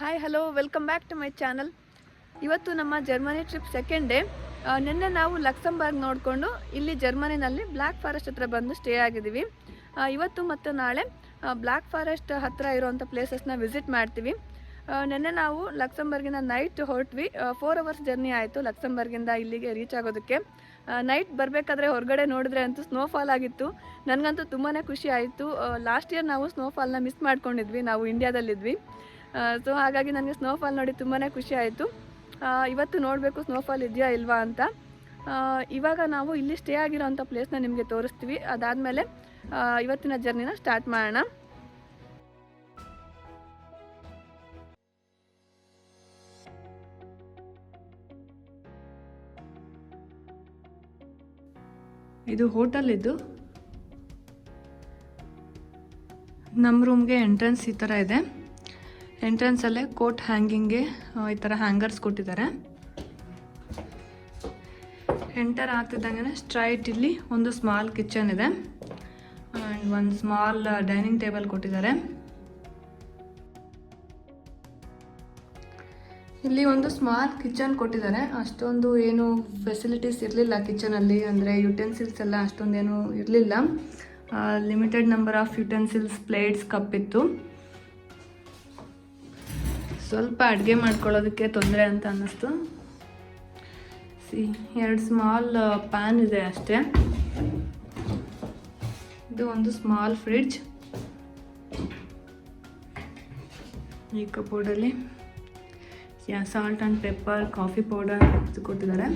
Hi hello welcome back to my channel. ಇವತ್ತು ನಮ್ಮ Germany trip second day. ನಿನ್ನೆ ನಾವು ಲಕ್ಸಂಬರ್ಗ್ ನೋಡಿಕೊಂಡು ಇಲ್ಲಿ ಜರ್ಮನಿನಲ್ಲಿ ಬ್ಲ್ಯಾಕ್ ಫಾರೆಸ್ಟ್ ಹತ್ರ ಬಂದು ಸ್ಟೇ ಆಗಿದ್ದೀವಿ. ಇವತ್ತು ಮತ್ತು ನಾಳೆ ಬ್ಲ್ಯಾಕ್ ಫಾರೆಸ್ಟ್ ಹತ್ತಿರ ಇರೋವಂಥ ಪ್ಲೇಸಸ್ನ ವಿಸಿಟ್ ಮಾಡ್ತೀವಿ. ನಿನ್ನೆ ನಾವು ಲಕ್ಸಂಬರ್ಗಿಂದ ನೈಟ್ ಹೊರಟ್ವಿ. 4 ಅವರ್ಸ್ ಜರ್ನಿ ಆಯಿತು ಲಕ್ಸಂಬರ್ಗಿಂದ ಇಲ್ಲಿಗೆ ರೀಚ್ ಆಗೋದಕ್ಕೆ. ನೈಟ್ ಬರಬೇಕಾದ್ರೆ ಹೊರಗಡೆ ನೋಡಿದ್ರೆ ಅಂತೂ ಸ್ನೋಫಾಲ್ ಆಗಿತ್ತು. ನನಗಂತೂ ತುಂಬಾ ಖುಷಿ ಆಯಿತು. ಲಾಸ್ಟ್ ಇಯರ್ ನಾವು ಸ್ನೋಫಾಲ್ನ ಮಿಸ್ ಮಾಡ್ಕೊಂಡಿದ್ವಿ, ನಾವು ಇಂಡಿಯಾದಲ್ಲಿದ್ವಿ. ಸೊ ಹಾಗಾಗಿ ನನಗೆ ಸ್ನೋಫಾಲ್ ನೋಡಿ ತುಂಬಾ ಖುಷಿ ಆಯಿತು. ಇವತ್ತು ನೋಡಬೇಕು ಸ್ನೋಫಾಲ್ ಇದೆಯಾ ಇಲ್ವಾ ಅಂತ. ಇವಾಗ ನಾವು ಇಲ್ಲಿ ಸ್ಟೇ ಆಗಿರೋಂಥ ಪ್ಲೇಸ್ನ ನಿಮಗೆ ತೋರಿಸ್ತೀವಿ. ಅದಾದಮೇಲೆ ಇವತ್ತಿನ ಜರ್ನಿನ ಸ್ಟಾರ್ಟ್ ಮಾಡೋಣ. ಇದು ಹೋಟೆಲ್. ಇದು ನಮ್ಮ ರೂಮ್ಗೆ ಎಂಟ್ರೆನ್ಸ್ ಈ ಥರ ಇದೆ. ಎಂಟ್ರೆನ್ಸಲ್ಲೇ ಕೋಟ್ ಹ್ಯಾಂಗಿಂಗ್ಗೆ ಈ ಥರ ಹ್ಯಾಂಗರ್ಸ್ ಕೊಟ್ಟಿದ್ದಾರೆ. ಎಂಟರ್ ಆಗ್ತಿದ್ದಂಗೆ ಸ್ಟ್ರೈಟ್ ಇಲ್ಲಿ ಒಂದು ಸ್ಮಾಲ್ ಕಿಚನ್ ಇದೆ ಆ್ಯಂಡ್ ಒಂದು ಸ್ಮಾಲ್ ಡೈನಿಂಗ್ ಟೇಬಲ್ ಕೊಟ್ಟಿದ್ದಾರೆ. ಇಲ್ಲಿ ಒಂದು ಸ್ಮಾಲ್ ಕಿಚನ್ ಕೊಟ್ಟಿದ್ದಾರೆ. ಅಷ್ಟೊಂದು ಏನು ಫೆಸಿಲಿಟೀಸ್ ಇರಲಿಲ್ಲ ಕಿಚನಲ್ಲಿ, ಅಂದರೆ ಯುಟೆನ್ಸಿಲ್ಸ್ ಎಲ್ಲ ಅಷ್ಟೊಂದೇನು ಇರಲಿಲ್ಲ. Limited number of utensils, plates, cup ಇತ್ತು. ಸ್ವಲ್ಪ ಅಡುಗೆ ಮಾಡ್ಕೊಳ್ಳೋದಕ್ಕೆ ತೊಂದರೆ ಅಂತ ಅನ್ನಿಸ್ತು. ಎರಡು ಸ್ಮಾಲ್ ಪ್ಯಾನ್ ಇದೆ ಅಷ್ಟೇ. ಇದು ಒಂದು ಸ್ಮಾಲ್ ಫ್ರಿಡ್ಜ್. ಈ ಕಬೋರ್ಡಲ್ಲಿ salt and pepper, coffee powder ಇದು ಕೊಟ್ಟಿದ್ದಾರೆ.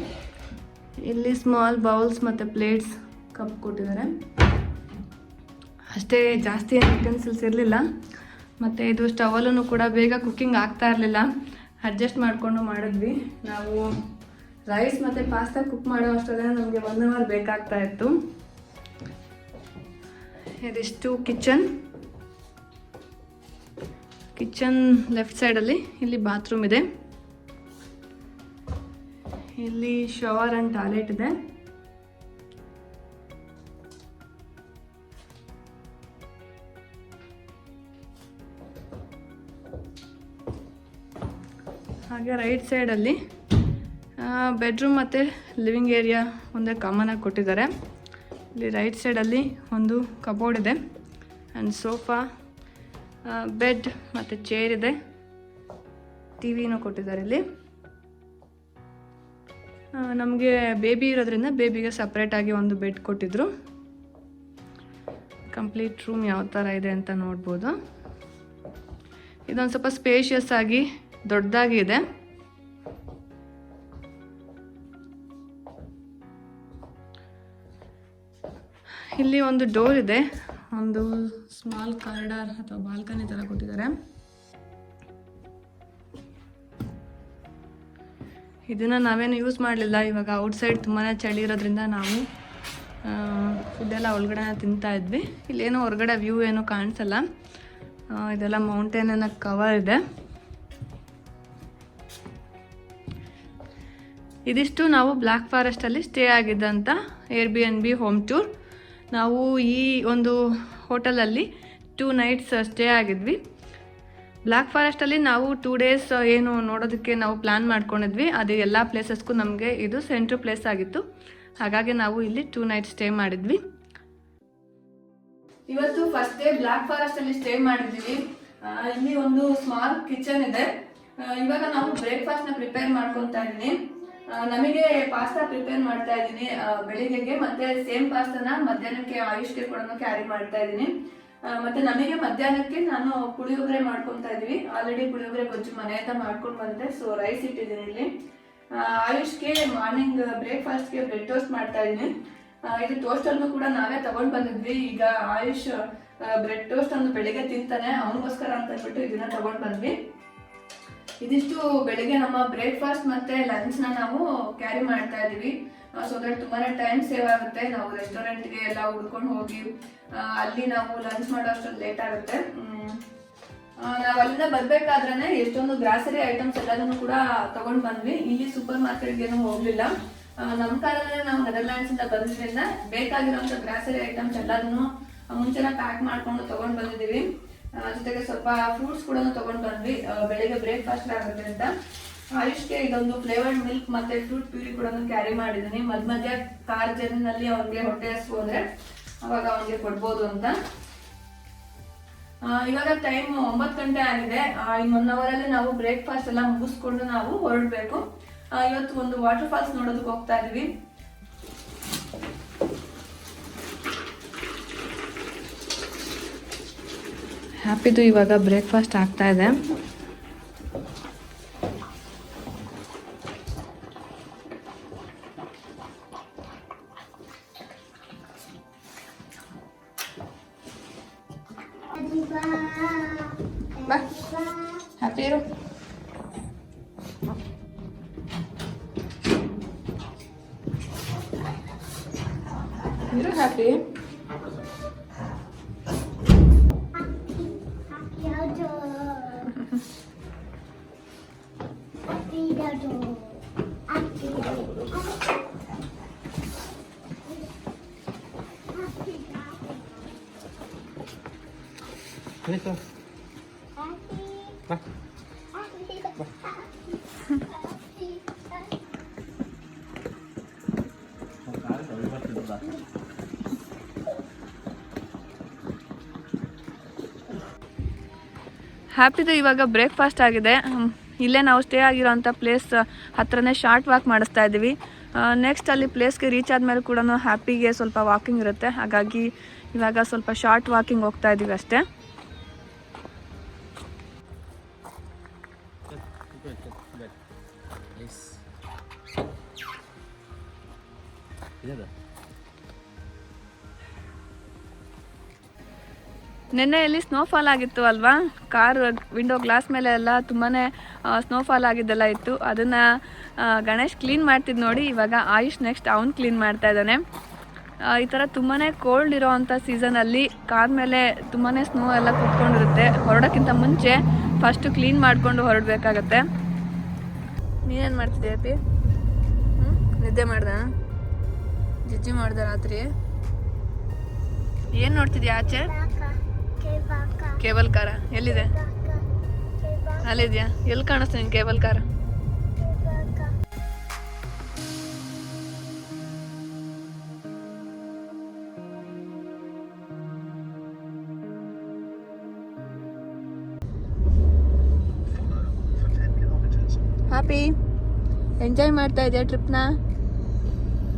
ಇಲ್ಲಿ ಸ್ಮಾಲ್ ಬೌಲ್ಸ್ ಮತ್ತು ಪ್ಲೇಟ್ಸ್, ಕಪ್ ಕೊಟ್ಟಿದ್ದಾರೆ. ಅಷ್ಟೇ, ಜಾಸ್ತಿ ಏನು ಯುಟೆನ್ಸಿಲ್ಸ್ ಇರಲಿಲ್ಲ. ಮತ್ತು ಇದು ಸ್ಟವಲ್ಲೂ ಕೂಡ ಬೇಗ ಕುಕ್ಕಿಂಗ್ ಆಗ್ತಾ ಇರಲಿಲ್ಲ. ಅಡ್ಜಸ್ಟ್ ಮಾಡಿಕೊಂಡು ಮಾಡಿದ್ವಿ. ನಾವು ರೈಸ್ ಮತ್ತು ಪಾಸ್ತಾ ಕುಕ್ ಮಾಡೋ ಅಷ್ಟರಲ್ಲೇ ನಮಗೆ 1 ಅವರ್ ಬೇಕಾಗ್ತಾ ಇತ್ತು. ಇದಿಷ್ಟು ಕಿಚನ್ ಲೆಫ್ಟ್ ಸೈಡಲ್ಲಿ ಇಲ್ಲಿ ಬಾತ್ರೂಮ್ ಇದೆ. ಇಲ್ಲಿ ಶವರ್ ಆ್ಯಂಡ್ ಟಾಯ್ಲೆಟ್ ಇದೆ. ಹಾಗೆ ರೈಟ್ ಸೈಡಲ್ಲಿ ಬೆಡ್ರೂಮ್ ಮತ್ತು ಲಿವಿಂಗ್ ಏರಿಯಾ ಒಂದೇ ಕಾಮನ್ ಆಗಿ ಕೊಟ್ಟಿದ್ದಾರೆ. ಇಲ್ಲಿ ರೈಟ್ ಸೈಡಲ್ಲಿ ಒಂದು ಕಬೋರ್ಡ್ ಇದೆ ಆ್ಯಂಡ್ ಸೋಫಾ, ಬೆಡ್ ಮತ್ತು ಚೇರ್ ಇದೆ. ಟಿ ವಿನೂ ಕೊಟ್ಟಿದ್ದಾರೆ. ಇಲ್ಲಿ ನಮಗೆ ಬೇಬಿ ಇರೋದ್ರಿಂದ ಬೇಬಿಗೆ ಸಪ್ರೇಟಾಗಿ ಒಂದು ಬೆಡ್ ಕೊಟ್ಟಿದ್ರು. ಕಂಪ್ಲೀಟ್ ರೂಮ್ ಯಾವ ಥರ ಇದೆ ಅಂತ ನೋಡ್ಬೋದು. ಇದೊಂದು ಸ್ವಲ್ಪ ಸ್ಪೇಷಿಯಸ್ ಆಗಿ ದೊಡ್ಡದಾಗಿ ಇದೆ. ಇಲ್ಲಿ ಒಂದು ಡೋರ್ ಇದೆ. ಒಂದು ಸ್ಮಾಲ್ ಕಾರಿಡಾರ್ ಅಥವಾ ಬಾಲ್ಕನಿ ಥರ ಕೊಟ್ಟಿದ್ದಾರೆ. ಇದನ್ನು ನಾವೇನು ಯೂಸ್ ಮಾಡಲಿಲ್ಲ. ಇವಾಗ ಔಟ್ಸೈಡ್ ತುಂಬಾ ಚಳಿ ಇರೋದ್ರಿಂದ ನಾವು ಫುಡ್ಡೆಲ್ಲ ಒಳಗಡೆ ತಿಂತಾ ಇದ್ವಿ. ಇಲ್ಲೇನೋ ಹೊರಗಡೆ ವ್ಯೂ ಏನೂ ಕಾಣಿಸಲ್ಲ. ಇದೆಲ್ಲ ಮೌಂಟೇನಿನ ಕವರ್ ಇದೆ. ಇದಿಷ್ಟು ನಾವು ಬ್ಲ್ಯಾಕ್ ಫಾರೆಸ್ಟಲ್ಲಿ ಸ್ಟೇ ಆಗಿದ್ದಂಥ Airbnb ಹೋಮ್ ಟೂರ್. ನಾವು ಈ ಒಂದು ಹೋಟೆಲಲ್ಲಿ 2 ನೈಟ್ಸ್ ಸ್ಟೇ ಆಗಿದ್ವಿ. ಬ್ಲ್ಯಾಕ್ ಫಾರೆಸ್ಟಲ್ಲಿ ನಾವು 2 ಡೇಸ್ ಏನು ನೋಡೋದಕ್ಕೆ ನಾವು ಪ್ಲ್ಯಾನ್ ಮಾಡ್ಕೊಂಡಿದ್ವಿ. ಅದು ಎಲ್ಲ ಪ್ಲೇಸಸ್ಗೂ ನಮಗೆ ಇದು ಸೆಂಟ್ರ್ ಪ್ಲೇಸ್ ಆಗಿತ್ತು. ಹಾಗಾಗಿ ನಾವು ಇಲ್ಲಿ 2 ನೈಟ್ಸ್ ಸ್ಟೇ ಮಾಡಿದ್ವಿ. ಇವತ್ತು ಫಸ್ಟ್ ಡೇ ಬ್ಲ್ಯಾಕ್ ಫಾರೆಸ್ಟಲ್ಲಿ ಸ್ಟೇ ಮಾಡಿದ್ವಿ. ಇಲ್ಲಿ ಒಂದು ಸ್ಮಾಲ್ ಕಿಚನ್ ಇದೆ. ಇವಾಗ ನಾವು ಬ್ರೇಕ್ಫಾಸ್ಟ್ನ ಪ್ರಿಪೇರ್ ಮಾಡ್ಕೊತಾ ಇದ್ದೀನಿ. ನಮಗೆ ಪಾಸ್ತಾ ಪ್ರಿಪೇರ್ ಮಾಡ್ತಾ ಇದ್ದೀನಿ ಬೆಳಿಗ್ಗೆಗೆ, ಮತ್ತೆ ಸೇಮ್ ಪಾಸ್ತಾನ ಮಧ್ಯಾಹ್ನಕ್ಕೆ ಆಯುಷ್ಗೆ ಕೂಡ ಕ್ಯಾರಿ ಮಾಡ್ತಾ ಇದ್ದೀನಿ. ಮತ್ತೆ ನಮಗೆ ಮಧ್ಯಾಹ್ನಕ್ಕೆ ನಾನು ಪುಳಿಯೋಗರೆ ಮಾಡ್ಕೊತಾ ಇದ್ದೀವಿ. ಆಲ್ರೆಡಿ ಪುಳಿಯೋಗರೆ ಗೊಜ್ಜು ಮನೆಯಿಂದ ಮಾಡ್ಕೊಂಡು ಬಂದೆ. ಸೊ ರೈಸ್ ಇಟ್ಟಿದ್ದೀನಿ ಇಲ್ಲಿ. ಆಯುಷ್ಗೆ ಮಾರ್ನಿಂಗ್ ಬ್ರೇಕ್ಫಾಸ್ಟ್ಗೆ ಬ್ರೆಡ್ ಟೋಸ್ಟ್ ಮಾಡ್ತಾ ಇದ್ದೀನಿ. ಇದು ಟೋಸ್ಟನ್ನು ಕೂಡ ನಾವೇ ತಗೊಂಡು ಬಂದಿದ್ವಿ. ಈಗ ಆಯುಷ್ ಬ್ರೆಡ್ ಟೋಸ್ಟ್ ಅನ್ನು ಬೆಳಿಗ್ಗೆ ತಿಂತಾನೆ, ಅವನಿಗೋಸ್ಕರ ಅಂತ ಹೇಳ್ಬಿಟ್ಟು ಇದನ್ನ ತಗೊಂಡು ಬಂದ್ವಿ. ಇದಿಷ್ಟು ಬೆಳಿಗ್ಗೆ ನಮ್ಮ ಬ್ರೇಕ್ಫಾಸ್ಟ್ ಮತ್ತೆ ಲಂಚ್ನ ನಾವು ಕ್ಯಾರಿ ಮಾಡ್ತಾ ಇದೀವಿ. ಸೊ ದಟ್ ತುಂಬಾ ಟೈಮ್ ಸೇವ್ ಆಗುತ್ತೆ. ನಾವು ರೆಸ್ಟೋರೆಂಟ್ಗೆ ಎಲ್ಲ ಹುಡ್ಕೊಂಡು ಹೋಗಿ ಅಲ್ಲಿ ನಾವು ಲಂಚ್ ಮಾಡೋ ಅಷ್ಟೊಂದು ಲೇಟ್ ಆಗುತ್ತೆ. ನಾವು ಅಲ್ಲಿಂದ ಬರ್ಬೇಕಾದ್ರೆ ಎಷ್ಟೊಂದು ಗ್ರಾಸರಿ ಐಟಮ್ಸ್ ಎಲ್ಲದನ್ನು ಕೂಡ ತಗೊಂಡ್ ಬಂದ್ವಿ. ಇಲ್ಲಿ ಸೂಪರ್ ಮಾರ್ಕೆಟ್ಗೇನು ಹೋಗ್ಲಿಲ್ಲ. ನಮ್ಮ ಕಾಲದಲ್ಲೇ ನಾವು ನೆದರ್ಲ್ಯಾಂಡ್ಸ್ ಇಂದ ಬಂದಿದ್ರಿಂದ ಬೇಕಾಗಿರೋಂಥ ಗ್ರಾಸರಿ ಐಟಮ್ಸ್ ಎಲ್ಲದನ್ನು ಮುಂಚೆನ ಪ್ಯಾಕ್ ಮಾಡ್ಕೊಂಡು ತಗೊಂಡ್ ಬಂದಿದ್ದೀವಿ. ಜೊತೆಗೆ ಸ್ವಲ್ಪ ಫ್ರೂಟ್ಸ್ ಕೂಡ ತಗೊಂಡು ಬಂದ್ವಿ, ಬೆಳಿಗ್ಗೆ ಬ್ರೇಕ್ಫಾಸ್ಟ್ ಆಗುತ್ತೆ ಅಂತ. ಆಯುಷ್ಗೆ ಇದೊಂದು ಫ್ಲೇವರ್ಡ್ ಮಿಲ್ಕ್ ಮತ್ತೆ ಫ್ರೂಟ್ ಪ್ಯೂರಿ ಕೂಡ ಕ್ಯಾರಿ ಮಾಡಿದ್ದೀನಿ. ಮಧ್ಯ ಕಾರ್ ಜರ್ನಿನಲ್ಲಿ ಅವನಿಗೆ ಹೊಟ್ಟೆ ಹಸ್ವು ಹೋದ್ರೆ ಅವಾಗ ಅವನಿಗೆ ಕೊಡ್ಬೋದು ಅಂತ. ಇವಾಗ ಟೈಮ್ 9 ಗಂಟೆ ಆಗಿದೆ. ಇನ್ನು 1 hour ಅಲ್ಲಿ ನಾವು ಬ್ರೇಕ್ಫಾಸ್ಟ್ ಎಲ್ಲ ಮುಗಿಸ್ಕೊಂಡು ನಾವು ಹೊರಡ್ಬೇಕು. ಇವತ್ತು ಒಂದು ವಾಟರ್ ಫಾಲ್ಸ್ ನೋಡೋದಕ್ಕೆ ಹೋಗ್ತಾ ಇದೀವಿ. ಹ್ಯಾಪಿದು ಇವಾಗ ಬ್ರೇಕ್ಫಾಸ್ಟ್ ಆಗ್ತಾ ಇದೆ. ಬಾ ಹ್ಯಾಪಿ ಇರು. ಇರು ಹ್ಯಾಪಿ. ಹ್ಯಾಪಿದು ಇವಾಗ ಬ್ರೇಕ್ಫಾಸ್ಟ್ ಆಗಿದೆ. ಇಲ್ಲೇ ನಾವು ಸ್ಟೇ ಆಗಿರೋಂಥ ಪ್ಲೇಸ್ ಹತ್ರನೇ ಶಾರ್ಟ್ ವಾಕ್ ಮಾಡಿಸ್ತಾ ಇದ್ದೀವಿ. ನೆಕ್ಸ್ಟ್ ಅಲ್ಲಿ ಪ್ಲೇಸ್ಗೆ ರೀಚ್ ಆದಮೇಲೆ ಕೂಡ ಹ್ಯಾಪಿಗೆ ಸ್ವಲ್ಪ ವಾಕಿಂಗ್ ಇರುತ್ತೆ. ಹಾಗಾಗಿ ಇವಾಗ ಸ್ವಲ್ಪ ಶಾರ್ಟ್ ವಾಕಿಂಗ್ ಹೋಗ್ತಾ ಇದ್ದೀವಿ ಅಷ್ಟೇ. ನೆನ್ನೆಯಲ್ಲಿ ಸ್ನೋಫಾಲ್ ಆಗಿತ್ತು ಅಲ್ವಾ, ಕಾರ್ ವಿಂಡೋ ಗ್ಲಾಸ್ ಮೇಲೆ ಎಲ್ಲ ತುಂಬಾ ಸ್ನೋಫಾಲ್ ಆಗಿದ್ದೆಲ್ಲ ಇತ್ತು. ಅದನ್ನು ಗಣೇಶ್ ಕ್ಲೀನ್ ಮಾಡ್ತಿದ್ದು ನೋಡಿ ಇವಾಗ ಆಯುಷ್ ನೆಕ್ಸ್ಟ್ ಅವ್ನು ಕ್ಲೀನ್ ಮಾಡ್ತಾ ಇದ್ದಾನೆ. ಈ ಥರ ತುಂಬಾ ಕೋಲ್ಡ್ ಇರೋ ಅಂಥ ಸೀಸನಲ್ಲಿ ಕಾರ್ ಮೇಲೆ ತುಂಬಾ ಸ್ನೋ ಎಲ್ಲ ಕುತ್ಕೊಂಡಿರುತ್ತೆ. ಹೊರಡೋಕ್ಕಿಂತ ಮುಂಚೆ ಫಸ್ಟು ಕ್ಲೀನ್ ಮಾಡಿಕೊಂಡು ಹೊರಡಬೇಕಾಗತ್ತೆ. ನೀನೇನು ಮಾಡ್ತಿದ್ದೆ ಅಪ್ಪಿ? ನಿದ್ದೆ ಮಾಡ್ದ? ಜಿಜ್ಜಿ ಮಾಡ್ದ ರಾತ್ರಿ? ಏನು ನೋಡ್ತಿದ್ಯಾ ಆಚೆ? ಕೇಬಲ್ ಕಾರ ಎಲ್ಲಿದೆ? ಅಲ್ಲಿದ್ಯಾ? ಎಲ್ಲಿ ಕಾಣಿಸ್ತಾ ನಿನ್ ಕೇಬಲ್ ಕಾರ? ಹ್ಯಾಪಿ ಎಂಜಾಯ್ ಮಾಡ್ತಾ ಇದೆಯಾ ಟ್ರಿಪ್ನ?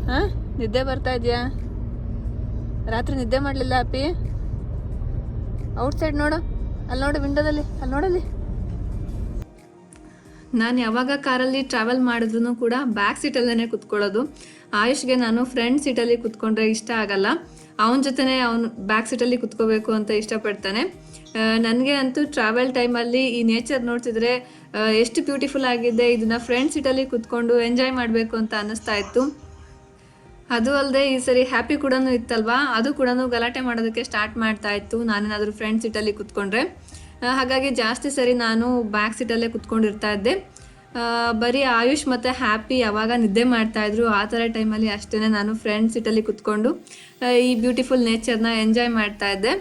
ಹಾಂ, ನಿದ್ದೆ ಬರ್ತಾ ಇದೆಯಾ? ರಾತ್ರಿ ನಿದ್ದೆ ಮಾಡಲಿಲ್ಲ ಹ್ಯಾಪಿ? ಔಟ್ಸೈಡ್ ನೋಡು, ಅಲ್ಲಿ ನೋಡು ವಿಂಡೋದಲ್ಲಿ, ಅಲ್ಲಿ ನೋಡಲ್ಲಿ. ನಾನು ಯಾವಾಗ ಕಾರಲ್ಲಿ ಟ್ರಾವೆಲ್ ಮಾಡಿದ್ರು ಕೂಡ ಬ್ಯಾಕ್ ಸೀಟಲ್ಲೇ ಕುತ್ಕೊಳ್ಳೋದು. ಆಯುಷ್ಗೆ ನಾನು ಫ್ರಂಟ್ ಸೀಟಲ್ಲಿ ಕುತ್ಕೊಂಡ್ರೆ ಇಷ್ಟ ಆಗಲ್ಲ. ಅವನ ಜೊತೆನೇ ಅವನು ಬ್ಯಾಕ್ ಸೀಟಲ್ಲಿ ಕುತ್ಕೋಬೇಕು ಅಂತ ಇಷ್ಟಪಡ್ತಾನೆ. ನನಗೆ ಅಂತೂ ಟ್ರಾವೆಲ್ ಟೈಮಲ್ಲಿ ಈ ನೇಚರ್ ನೋಡ್ತಿದ್ರೆ ಎಷ್ಟು ಬ್ಯೂಟಿಫುಲ್ ಆಗಿದೆ, ಇದನ್ನು ಫ್ರಂಟ್ ಸೀಟಲ್ಲಿ ಕುತ್ಕೊಂಡು ಎಂಜಾಯ್ ಮಾಡಬೇಕು ಅಂತ ಅನ್ನಿಸ್ತಾ ಇತ್ತು. ಅದು ಅಲ್ಲದೆ ಈ ಸರಿ ಹ್ಯಾಪಿ ಕೂಡ ಇತ್ತಲ್ವಾ, ಅದು ಕೂಡ ಗಲಾಟೆ ಮಾಡೋದಕ್ಕೆ ಸ್ಟಾರ್ಟ್ ಮಾಡ್ತಾ ಇತ್ತು ನಾನೇನಾದರೂ ಫ್ರಂಟ್ ಸೀಟಲ್ಲಿ ಕುತ್ಕೊಂಡ್ರೆ. ಹಾಗಾಗಿ ಜಾಸ್ತಿ ಸರಿ ನಾನು ಬ್ಯಾಕ್ ಸೀಟಲ್ಲೇ ಕುತ್ಕೊಂಡಿರ್ತಾ ಇದ್ದೆ. ಬರೀ ಆಯುಷ್ ಮತ್ತು ಹ್ಯಾಪಿ ಯಾವಾಗ ನಿದ್ದೆ ಮಾಡ್ತಾಯಿದ್ರು ಆ ಥರ ಟೈಮಲ್ಲಿ ಅಷ್ಟೇ ನಾನು ಫ್ರಂಟ್ ಸೀಟಲ್ಲಿ ಕುತ್ಕೊಂಡು ಈ ಬ್ಯೂಟಿಫುಲ್ ನೇಚರ್ನ ಎಂಜಾಯ್ ಮಾಡ್ತಾ ಇದ್ದೆ.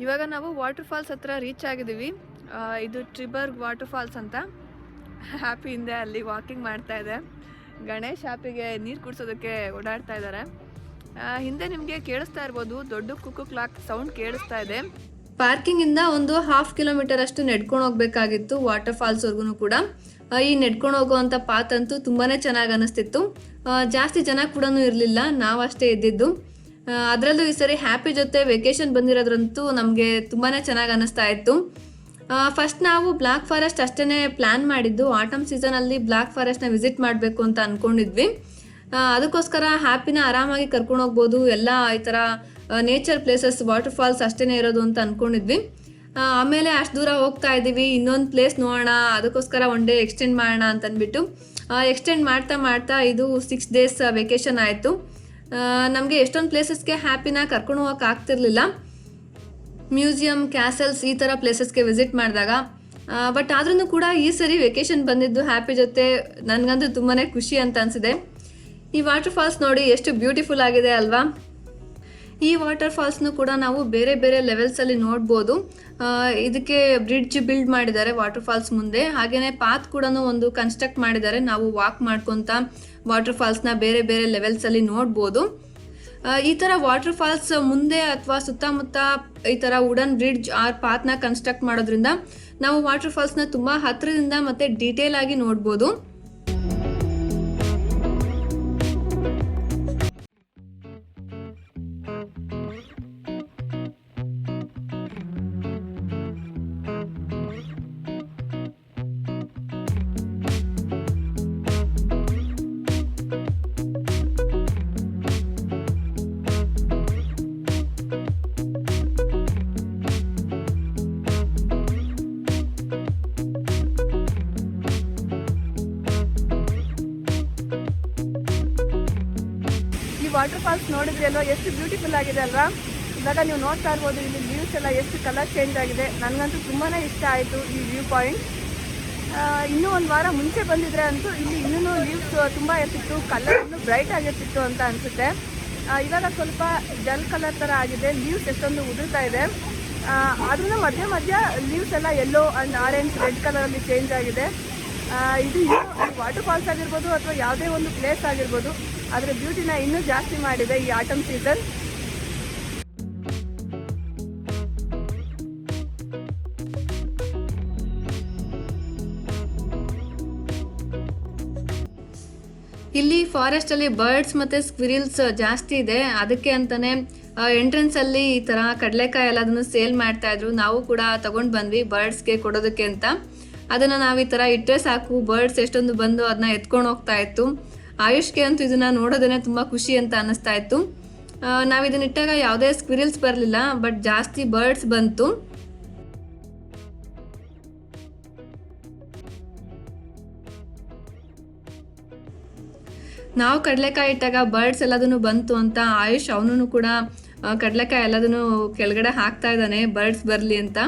ಇವಾಗ ನಾವು ವಾಟರ್ ಫಾಲ್ಸ್ ಹತ್ರ ರೀಚ್ ಆಗಿದ್ದೀವಿ. ಇದು ಟ್ರಿಬರ್ಗ್ ವಾಟರ್ ಫಾಲ್ಸ್ ಅಂತ. ಹ್ಯಾಪಿ ಹಿಂದೆ ಅಲ್ಲಿ ವಾಕಿಂಗ್ ಮಾಡ್ತಾ ಇದೆ. ಗಣೇಶ್ ಹ್ಯಾಪಿಗೆ ನೀರು ಕುಡಿಸೋದಕ್ಕೆ ಓಡಾಡ್ತಾ ಇದ್ದಾರೆ. ಹಿಂದೆ ನಿಮಗೆ ಕೇಳಿಸ್ತಾ ಇರ್ಬೋದು, ದೊಡ್ಡ ಕುಕ್ಕು ಕ್ಲಾಕ್ ಸೌಂಡ್ ಕೇಳಿಸ್ತಾ ಇದೆ. ಪಾರ್ಕಿಂಗಿಂದ ಒಂದು 1/2 ಕಿಲೋಮೀಟರ್ ಅಷ್ಟು ನಡ್ಕೊಂಡು ಹೋಗ್ಬೇಕಾಗಿತ್ತು ವಾಟರ್ ಫಾಲ್ಸ್ವರೆಗೂ ಕೂಡ. ಈ ನಡ್ಕೊಂಡು ಹೋಗುವಂಥ ಪಾತ್ ಅಂತೂ ತುಂಬಾ ಚೆನ್ನಾಗಿ ಅನ್ನಿಸ್ತಿತ್ತು. ಜಾಸ್ತಿ ಜನ ಕೂಡ ಇರಲಿಲ್ಲ, ನಾವಷ್ಟೇ ಇದ್ದಿದ್ದು. ಅದರಲ್ಲೂ ಈ ಸರಿ ಹ್ಯಾಪಿ ಜೊತೆ ವೆಕೇಷನ್ ಬಂದಿರೋದ್ರಂತೂ ನಮಗೆ ತುಂಬಾ ಚೆನ್ನಾಗಿ ಅನ್ನಿಸ್ತಾ ಇತ್ತು. ಫಸ್ಟ್ ನಾವು ಬ್ಲ್ಯಾಕ್ ಫಾರೆಸ್ಟ್ ಅಷ್ಟೇ ಪ್ಲ್ಯಾನ್ ಮಾಡಿದ್ದು. ಆಟಮ್ ಸೀಸನಲ್ಲಿ ಬ್ಲ್ಯಾಕ್ ಫಾರೆಸ್ಟ್ನ ವಿಸಿಟ್ ಮಾಡಬೇಕು ಅಂತ ಅಂದ್ಕೊಂಡಿದ್ವಿ. ಅದಕ್ಕೋಸ್ಕರ ಹ್ಯಾಪಿನ ಆರಾಮಾಗಿ ಕರ್ಕೊಂಡು ಹೋಗ್ಬೋದು, ಎಲ್ಲ ಈ ಥರ ನೇಚರ್ ಪ್ಲೇಸಸ್, ವಾಟರ್ ಫಾಲ್ಸ್ ಅಷ್ಟೇ ಇರೋದು ಅಂತ ಅಂದ್ಕೊಂಡಿದ್ವಿ. ಆಮೇಲೆ ಅಷ್ಟು ದೂರ ಹೋಗ್ತಾ ಇದ್ದೀವಿ, ಇನ್ನೊಂದು ಪ್ಲೇಸ್ ನೋಡೋಣ, ಅದಕ್ಕೋಸ್ಕರ ಒನ್ ಡೇ ಎಕ್ಸ್ಟೆಂಡ್ ಮಾಡೋಣ ಅಂತಂದ್ಬಿಟ್ಟು ಎಕ್ಸ್ಟೆಂಡ್ ಮಾಡ್ತಾ ಮಾಡ್ತಾ ಇದು 6 days ವೆಕೇಷನ್ ಆಯಿತು. ನಮಗೆ ಎಷ್ಟೊಂದು ಪ್ಲೇಸಸ್ಗೆ ಹ್ಯಾಪಿನ ಕರ್ಕೊಂಡು ಹೋಗೋಕೆ ಆಗ್ತಿರ್ಲಿಲ್ಲ, ಮ್ಯೂಸಿಯಂ, ಕ್ಯಾಸಲ್ಸ್ ಈ ಥರ ಪ್ಲೇಸಸ್ಗೆ ವಿಸಿಟ್ ಮಾಡಿದಾಗ. ಬಟ್ ಆದ್ರೂ ಕೂಡ ಈ ಸರಿ ವೆಕೇಷನ್ ಬಂದಿದ್ದು ಹ್ಯಾಪಿ ಜೊತೆ ನನಗಂತೂ ತುಂಬಾ ಖುಷಿ ಅಂತ ಅನಿಸಿದೆ. ಈ ವಾಟರ್ ಫಾಲ್ಸ್ ನೋಡಿ ಎಷ್ಟು ಬ್ಯೂಟಿಫುಲ್ ಆಗಿದೆ ಅಲ್ವಾ. ಈ ವಾಟರ್ ಫಾಲ್ಸ್ನು ಕೂಡ ನಾವು ಬೇರೆ ಬೇರೆ ಲೆವೆಲ್ಸಲ್ಲಿ ನೋಡ್ಬೋದು. ಇದಕ್ಕೆ ಬ್ರಿಡ್ಜ್ ಬಿಲ್ಡ್ ಮಾಡಿದ್ದಾರೆ ವಾಟರ್ ಫಾಲ್ಸ್ ಮುಂದೆ, ಹಾಗೆಯೇ ಪಾತ್ ಕೂಡ ಒಂದು ಕನ್ಸ್ಟ್ರಕ್ಟ್ ಮಾಡಿದ್ದಾರೆ. ನಾವು ವಾಕ್ ಮಾಡ್ಕೊತ ವಾಟರ್ ಫಾಲ್ಸ್ನ ಬೇರೆ ಬೇರೆ ಲೆವೆಲ್ಸಲ್ಲಿ ನೋಡ್ಬೋದು. ಈ ಥರ ವಾಟರ್ ಫಾಲ್ಸ್ ಮುಂದೆ ಅಥವಾ ಸುತ್ತಮುತ್ತ ಈ ಥರ ವುಡನ್ ಬ್ರಿಡ್ಜ್ ಆರ್ ಪಾತ್ನ ಕನ್ಸ್ಟ್ರಕ್ಟ್ ಮಾಡೋದ್ರಿಂದ ನಾವು ವಾಟರ್ ಫಾಲ್ಸ್ನ ತುಂಬ ಹತ್ತಿರದಿಂದ ಮತ್ತು ಡೀಟೇಲ್ ಆಗಿ ನೋಡ್ಬೋದು. ವಾಟರ್ ಫಾಲ್ಸ್ ನೋಡಿದ್ರಿ ಅಲ್ವಾ, ಎಷ್ಟು ಬ್ಯೂಟಿಫುಲ್ ಆಗಿದೆ ಅಲ್ವಾ. ಇವಾಗ ನೀವು ನೋಡ್ತಾ ಇರ್ಬೋದು, ಇಲ್ಲಿ ವ್ಯೂಸ್ ಎಲ್ಲ ಎಷ್ಟು ಕಲರ್ ಚೇಂಜ್ ಆಗಿದೆ. ನನಗಂತೂ ತುಂಬಾ ಇಷ್ಟ ಆಯಿತು ಈ ವ್ಯೂ ಪಾಯಿಂಟ್. ಇನ್ನೂ ಒಂದು ವಾರ ಮುಂಚೆ ಬಂದಿದ್ರೆ ಅಂತೂ ಇಲ್ಲಿ ಇನ್ನೂ ಲೀವ್ಸ್ ತುಂಬ ಇರ್ತಿತ್ತು, ಕಲರ್ ಇನ್ನೂ ಬ್ರೈಟ್ ಆಗಿರ್ತಿತ್ತು ಅಂತ ಅನಿಸುತ್ತೆ. ಇವಾಗ ಸ್ವಲ್ಪ ಡಲ್ ಕಲರ್ ಥರ ಆಗಿದೆ, ಲೀವ್ಸ್ ಎಷ್ಟೊಂದು ಉದುರ್ತಾ ಇದೆ. ಆದ್ರೂ ಮಧ್ಯ ಮಧ್ಯ ಲೀವ್ಸ್ ಎಲ್ಲ ಯೆಲ್ಲೋ ಆ್ಯಂಡ್ ಆರೆಂಜ್, ರೆಡ್ ಕಲರಲ್ಲಿ ಚೇಂಜ್ ಆಗಿದೆ. ಇದು ವಾಟರ್ ಫಾಲ್ಸ್ ಆಗಿರ್ಬೋದು ಅಥವಾ ಯಾವುದೇ ಒಂದು ಪ್ಲೇಸ್ ಆಗಿರ್ಬೋದು, ಅದರ ಬ್ಯೂಟಿನ ಇನ್ನೂ ಜಾಸ್ತಿ ಮಾಡಿದೆ ಈ ಆಟಮ್ ಸೀಸನ್. ಇಲ್ಲಿ ಫಾರೆಸ್ಟಲ್ಲಿ ಬರ್ಡ್ಸ್ ಮತ್ತು ಸ್ಕ್ವಿರಿಲ್ಸ್ ಜಾಸ್ತಿ ಇದೆ, ಅದಕ್ಕೆ ಅಂತಲೇ ಎಂಟ್ರೆನ್ಸಲ್ಲಿ ಈ ಥರ ಕಡಲೆಕಾಯಿ ಎಲ್ಲ ಅದನ್ನು ಸೇಲ್ ಮಾಡ್ತಾಯಿದ್ರು. ನಾವು ಕೂಡ ತಗೊಂಡು ಬಂದ್ವಿ ಬರ್ಡ್ಸ್ಗೆ ಕೊಡೋದಕ್ಕೆ ಅಂತ. ಅದನ್ನು ನಾವು ಈ ಥರ ಇಟ್ಟರೆ ಸಾಕು, ಬರ್ಡ್ಸ್ ಎಷ್ಟೊಂದು ಬಂದು ಅದನ್ನ ಎತ್ಕೊಂಡು ಹೋಗ್ತಾ ಇತ್ತು. ಆಯುಷ್ಗೆ ಅಂತೂ ಇದನ್ನು ನೋಡೋದೇ ತುಂಬ ಖುಷಿ ಅಂತ ಅನ್ನಿಸ್ತಾ ಇತ್ತು. ನಾವು ಇದನ್ನ ಇಟ್ಟಾಗ ಯಾವುದೇ ಸ್ಕ್ವಿರಿಲ್ಸ್ ಬರಲಿಲ್ಲ, ಬಟ್ ಜಾಸ್ತಿ ಬರ್ಡ್ಸ್ ಬಂತು. ನಾವು ಕಡಲೆಕಾಯಿ ಇಟ್ಟಾಗ ಬರ್ಡ್ಸ್ ಎಲ್ಲದನ್ನು ಬಂತು ಅಂತ ಆಯುಷ್ ಅವನು ಕೂಡ ಕಡಲೆಕಾಯಿ ಎಲ್ಲದನ್ನು ಕೆಳಗಡೆ ಹಾಕ್ತಾ ಇದ್ದಾನೆ ಬರ್ಡ್ಸ್ ಬರಲಿ ಅಂತ.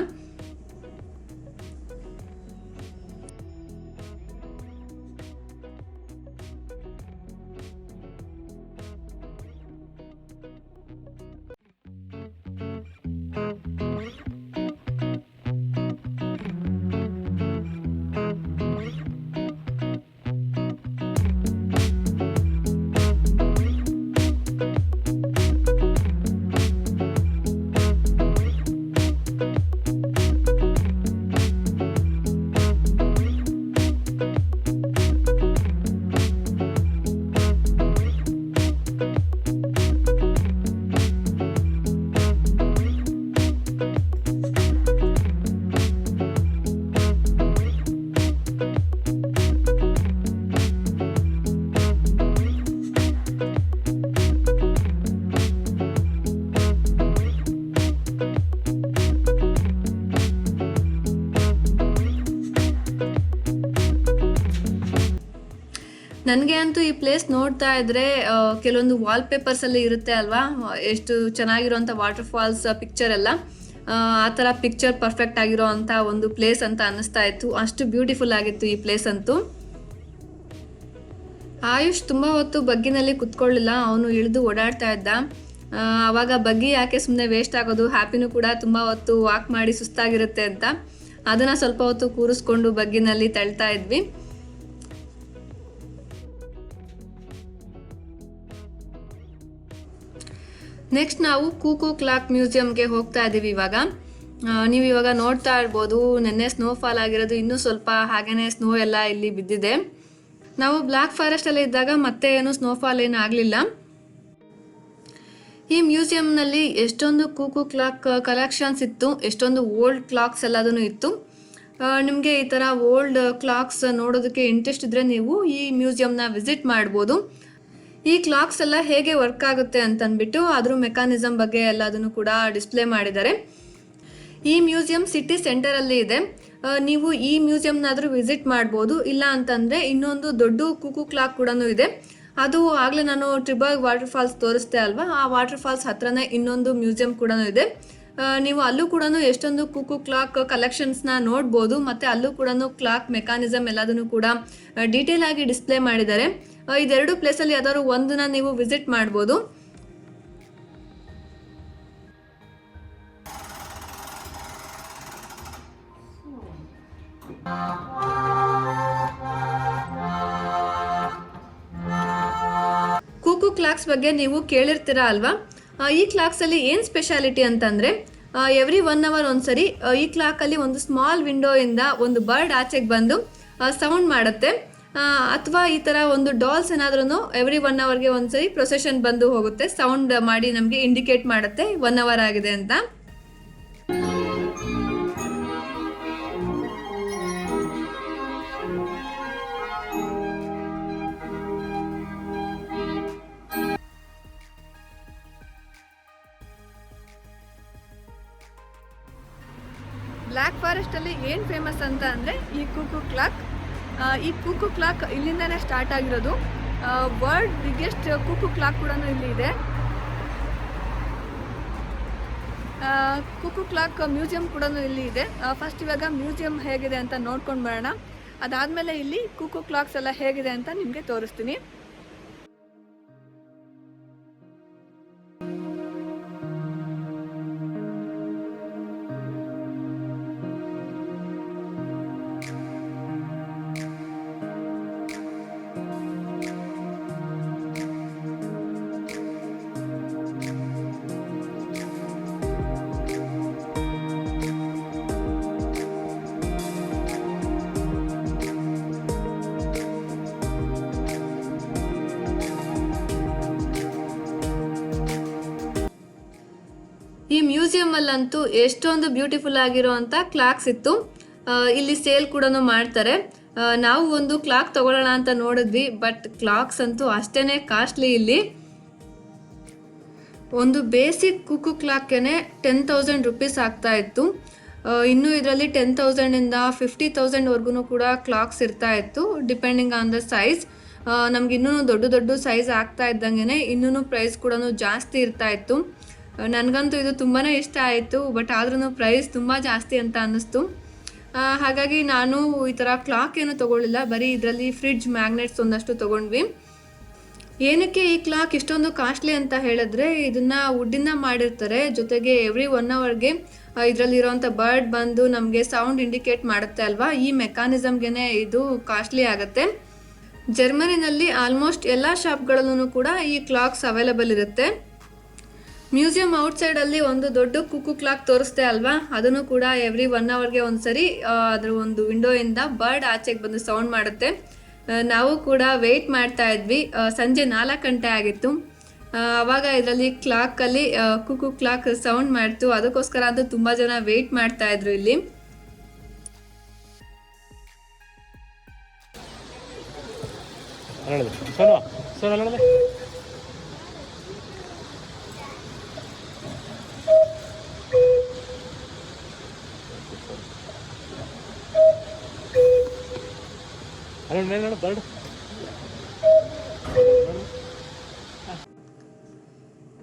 ನನಗೆ ಅಂತೂ ಈ ಪ್ಲೇಸ್ ನೋಡ್ತಾ ಇದ್ರೆ ಕೆಲವೊಂದು ವಾಲ್ಪೇಪರ್ಸಲ್ಲಿ ಇರುತ್ತೆ ಅಲ್ವಾ, ಎಷ್ಟು ಚೆನ್ನಾಗಿರೋಂಥ ವಾಟರ್ ಫಾಲ್ಸ್ ಪಿಕ್ಚರ್ ಎಲ್ಲ, ಆ ಥರ ಪಿಕ್ಚರ್ ಪರ್ಫೆಕ್ಟ್ ಆಗಿರೋ ಅಂಥ ಒಂದು ಪ್ಲೇಸ್ ಅಂತ ಅನ್ನಿಸ್ತಾ ಇತ್ತು. ಅಷ್ಟು ಬ್ಯೂಟಿಫುಲ್ ಆಗಿತ್ತು ಈ ಪ್ಲೇಸ್ ಅಂತೂ. ಆಯುಷ್ ತುಂಬ ಹೊತ್ತು ಬಗ್ಗಿನಲ್ಲಿ ಕುತ್ಕೊಳ್ಳಿಲ್ಲ, ಅವನು ಇಳಿದು ಓಡಾಡ್ತಾ ಇದ್ದ. ಆವಾಗ ಬಗ್ಗಿ ಯಾಕೆ ಸುಮ್ಮನೆ ವೇಸ್ಟ್ ಆಗೋದು, ಹ್ಯಾಪಿನೂ ಕೂಡ ತುಂಬ ಹೊತ್ತು ವಾಕ್ ಮಾಡಿ ಸುಸ್ತಾಗಿರುತ್ತೆ ಅಂತ ಅದನ್ನು ಸ್ವಲ್ಪ ಹೊತ್ತು ಕೂರಿಸ್ಕೊಂಡು ಬಗ್ಗಿನಲ್ಲಿ ತಳ್ತಾ ಇದ್ವಿ. ನೆಕ್ಸ್ಟ್ ನಾವು ಕೂಕೂ ಕ್ಲಾಕ್ ಮ್ಯೂಸಿಯಂಗೆ ಹೋಗ್ತಾ ಇದ್ದೀವಿ. ಇವಾಗ ನೀವು ಇವಾಗ ನೋಡ್ತಾ ಇರ್ಬೋದು, ನೆನ್ನೆ ಸ್ನೋಫಾಲ್ ಆಗಿರೋದು, ಇನ್ನೂ ಸ್ವಲ್ಪ ಹಾಗೇನೆ ಸ್ನೋ ಎಲ್ಲ ಇಲ್ಲಿ ಬಿದ್ದಿದೆ. ನಾವು ಬ್ಲ್ಯಾಕ್ ಫಾರೆಸ್ಟಲ್ಲಿ ಇದ್ದಾಗ ಮತ್ತೆ ಏನು ಸ್ನೋಫಾಲ್ ಏನು ಆಗಲಿಲ್ಲ. ಈ ಮ್ಯೂಸಿಯಂನಲ್ಲಿ ಎಷ್ಟೊಂದು ಕೂಕು ಕ್ಲಾಕ್ ಕಲೆಕ್ಷನ್ಸ್ ಇತ್ತು, ಎಷ್ಟೊಂದು ಓಲ್ಡ್ ಕ್ಲಾಕ್ಸ್ ಎಲ್ಲದೂ ಇತ್ತು. ನಿಮಗೆ ಈ ಥರ ಓಲ್ಡ್ ಕ್ಲಾಕ್ಸ್ ನೋಡೋದಕ್ಕೆ ಇಂಟ್ರೆಸ್ಟ್ ಇದ್ದರೆ ನೀವು ಈ ಮ್ಯೂಸಿಯಂನ ವಿಸಿಟ್ ಮಾಡ್ಬೋದು. ಈ ಕ್ಲಾಕ್ಸ್ ಎಲ್ಲ ಹೇಗೆ ವರ್ಕ್ ಆಗುತ್ತೆ ಅಂತಂದ್ಬಿಟ್ಟು ಅದ್ರ ಮೆಕ್ಯಾನಿಸಮ್ ಬಗ್ಗೆ ಎಲ್ಲದನ್ನು ಕೂಡ ಡಿಸ್ಪ್ಲೇ ಮಾಡಿದ್ದಾರೆ. ಈ ಮ್ಯೂಸಿಯಂ ಸಿಟಿ ಸೆಂಟರಲ್ಲಿ ಇದೆ. ನೀವು ಈ ಮ್ಯೂಸಿಯಂನಾದರೂ ವಿಸಿಟ್ ಮಾಡ್ಬೋದು. ಇಲ್ಲ ಅಂತಂದರೆ ಇನ್ನೊಂದು ದೊಡ್ಡ ಕೂಕು ಕ್ಲಾಕ್ ಕೂಡ ಇದೆ. ಅದು ಆಗಲೇ ನಾನು ಟ್ರಿಬರ್ಗ್ ವಾಟರ್ ಫಾಲ್ಸ್ ತೋರಿಸ್ದೆ ಅಲ್ವಾ, ಆ ವಾಟರ್ ಫಾಲ್ಸ್ ಹತ್ರನೇ ಇನ್ನೊಂದು ಮ್ಯೂಸಿಯಂ ಕೂಡ ಇದೆ. ನೀವು ಅಲ್ಲೂ ಕೂಡ ಎಷ್ಟೊಂದು ಕೂಕು ಕ್ಲಾಕ್ ಕಲೆಕ್ಷನ್ಸ್ನ ನೋಡ್ಬೋದು. ಮತ್ತು ಅಲ್ಲೂ ಕೂಡ ಕ್ಲಾಕ್ ಮೆಕ್ಯಾನಿಸಮ್ ಎಲ್ಲದನ್ನು ಕೂಡ ಡೀಟೇಲ್ ಆಗಿ ಡಿಸ್ಪ್ಲೇ ಮಾಡಿದ್ದಾರೆ. ಇದೆರಡು ಪ್ಲೇಸಲ್ಲಿ ಯಾವ್ದಾದ್ರು ಒಂದನ್ನ ನೀವು ವಿಸಿಟ್ ಮಾಡ್ಬೋದು. ಕೂಕು ಕ್ಲಾಕ್ಸ್ ಬಗ್ಗೆ ನೀವು ಕೇಳಿರ್ತೀರಾ ಅಲ್ವಾ. ಈ ಕ್ಲಾಕ್ಸಲ್ಲಿ ಏನು ಸ್ಪೆಷಾಲಿಟಿ ಅಂತಂದರೆ, ಎವ್ರಿ 1 hour ಒಂದ್ಸರಿ ಈ ಕ್ಲಾಕಲ್ಲಿ ಒಂದು ಸ್ಮಾಲ್ ವಿಂಡೋಯಿಂದ ಒಂದು ಬರ್ಡ್ ಆಚೆಗೆ ಬಂದು ಸೌಂಡ್ ಮಾಡುತ್ತೆ. ಅಥವಾ ಈ ಥರ ಒಂದು ಡಾಲ್ಸ್ ಏನಾದ್ರೂ ಎವ್ರಿ 1 hourಗೆ ಒಂದ್ಸರಿ ಪ್ರೊಸೆಷನ್ ಬಂದು ಹೋಗುತ್ತೆ, ಸೌಂಡ್ ಮಾಡಿ ನಮಗೆ ಇಂಡಿಕೇಟ್ ಮಾಡುತ್ತೆ 1 hour ಆಗಿದೆ ಅಂತ. ಬ್ಲ್ಯಾಕ್ ಫಾರೆಸ್ಟಲ್ಲಿ ಏನು ಫೇಮಸ್ ಅಂತ ಅಂದರೆ ಈ ಕೂಕು ಕ್ಲಾಕ್. ಈ ಕೂಕು ಕ್ಲಾಕ್ ಇಲ್ಲಿಂದನೇ ಸ್ಟಾರ್ಟ್ ಆಗಿರೋದು. ವರ್ಲ್ಡ್ ಬಿಗ್ಗೆಸ್ಟ್ ಕೂಕು ಕ್ಲಾಕ್ ಕೂಡ ಇಲ್ಲಿ ಇದೆ. ಕೂಕು ಕ್ಲಾಕ್ ಮ್ಯೂಸಿಯಂ ಕೂಡ ಇಲ್ಲಿ ಇದೆ. ಫಸ್ಟ್ ಇವಾಗ ಮ್ಯೂಸಿಯಂ ಹೇಗಿದೆ ಅಂತ ನೋಡ್ಕೊಂಡು ಬರೋಣ. ಅದಾದಮೇಲೆ ಇಲ್ಲಿ ಕೂಕು ಕ್ಲಾಕ್ಸ್ ಎಲ್ಲ ಹೇಗಿದೆ ಅಂತ ನಿಮಗೆ ತೋರಿಸ್ತೀನಿ. ಈ ಮ್ಯೂಸಿಯಮಲ್ಲಂತೂ ಎಷ್ಟೊಂದು ಬ್ಯೂಟಿಫುಲ್ ಆಗಿರೋವಂಥ ಕ್ಲಾಕ್ಸ್ ಇತ್ತು. ಇಲ್ಲಿ ಸೇಲ್ ಕೂಡ ಮಾಡ್ತಾರೆ. ನಾವು ಒಂದು ಕ್ಲಾಕ್ ತಗೊಳ್ಳೋಣ ಅಂತ ನೋಡಿದ್ವಿ, ಬಟ್ ಕ್ಲಾಕ್ಸ್ ಅಂತೂ ಅಷ್ಟೇ ಕಾಸ್ಟ್ಲಿ ಇಲ್ಲಿ. ಒಂದು ಬೇಸಿಕ್ ಕುಕ್ಕು ಕ್ಲಾಕ್ಗೆ 10,000 ರುಪೀಸ್ ಆಗ್ತಾ ಇತ್ತು. ಇನ್ನು ಇದರಲ್ಲಿ 10,000ಇಂದ 50,000ವರೆಗೂ ಕೂಡ ಕ್ಲಾಕ್ಸ್ ಇರ್ತಾ ಇತ್ತು, ಡಿಪೆಂಡಿಂಗ್ ಆನ್ ದ ಸೈಜ್. ನಮ್ಗೆ ಇನ್ನೂ ದೊಡ್ಡ ದೊಡ್ಡ ಸೈಜ್ ಆಗ್ತಾ ಇದ್ದಂಗೆ ಇನ್ನೂ ಪ್ರೈಸ್ ಕೂಡ ಜಾಸ್ತಿ ಇರ್ತಾ ಇತ್ತು. ನನಗಂತೂ ಇದು ತುಂಬಾ ಇಷ್ಟ ಆಯಿತು, ಬಟ್ ಆದ್ರೂ ಪ್ರೈಸ್ ತುಂಬ ಜಾಸ್ತಿ ಅಂತ ಅನ್ನಿಸ್ತು. ಹಾಗಾಗಿ ನಾನು ಈ ಥರ ಕ್ಲಾಕ್ ಏನು ತೊಗೊಳ್ಳಿಲ್ಲ, ಬರೀ ಇದರಲ್ಲಿ ಫ್ರಿಡ್ಜ್ ಮ್ಯಾಗ್ನೆಟ್ಸ್ ಒಂದಷ್ಟು ತೊಗೊಂಡ್ವಿ. ಏನಕ್ಕೆ ಈ ಕ್ಲಾಕ್ ಇಷ್ಟೊಂದು ಕಾಸ್ಟ್ಲಿ ಅಂತ ಹೇಳಿದ್ರೆ, ಇದನ್ನು ವುಡ್ಡಿಂದ ಮಾಡಿರ್ತಾರೆ. ಜೊತೆಗೆ ಎವ್ರಿ 1 hourಗೆ ಇದರಲ್ಲಿರೋಂಥ ಬರ್ಡ್ ಬಂದು ನಮಗೆ ಸೌಂಡ್ ಇಂಡಿಕೇಟ್ ಮಾಡುತ್ತೆ ಅಲ್ವಾ, ಈ ಮೆಕ್ಯಾನಿಸಮ್ಗೆ ಇದು ಕಾಸ್ಟ್ಲಿ ಆಗುತ್ತೆ. ಜರ್ಮನಿನಲ್ಲಿ ಆಲ್ಮೋಸ್ಟ್ ಎಲ್ಲ ಶಾಪ್ಗಳಲ್ಲೂ ಕೂಡ ಈ ಕ್ಲಾಕ್ಸ್ ಅವೈಲೇಬಲ್ ಇರುತ್ತೆ. ಮ್ಯೂಸಿಯಂ ಔಟ್ಸೈಡಲ್ಲಿ ಒಂದು ದೊಡ್ಡ ಕುಕ್ಕು ಕ್ಲಾಕ್ ತೋರಿಸ್ತೆ ಅಲ್ವಾ, ಅದನ್ನು ಕೂಡ ಎವ್ರಿ 1 hourಗೆ ಒಂದ್ಸರಿ ಅದರ ಒಂದು ವಿಂಡೋಯಿಂದ ಬರ್ಡ್ ಆಚೆಗೆ ಬಂದು ಸೌಂಡ್ ಮಾಡುತ್ತೆ. ನಾವು ಕೂಡ ವೆಯ್ಟ್ ಮಾಡ್ತಾ ಇದ್ವಿ. ಸಂಜೆ 4 ಗಂಟೆ ಆಗಿತ್ತು. ಆವಾಗ ಇದರಲ್ಲಿ ಕ್ಲಾಕಲ್ಲಿ ಕುಕ್ಕು ಕ್ಲಾಕ್ ಸೌಂಡ್ ಮಾಡ್ತು. ಅದಕ್ಕೋಸ್ಕರ ಅಂತೂ ತುಂಬ ಜನ ವೆಯ್ಟ್ ಮಾಡ್ತಾ ಇದ್ರು ಇಲ್ಲಿ.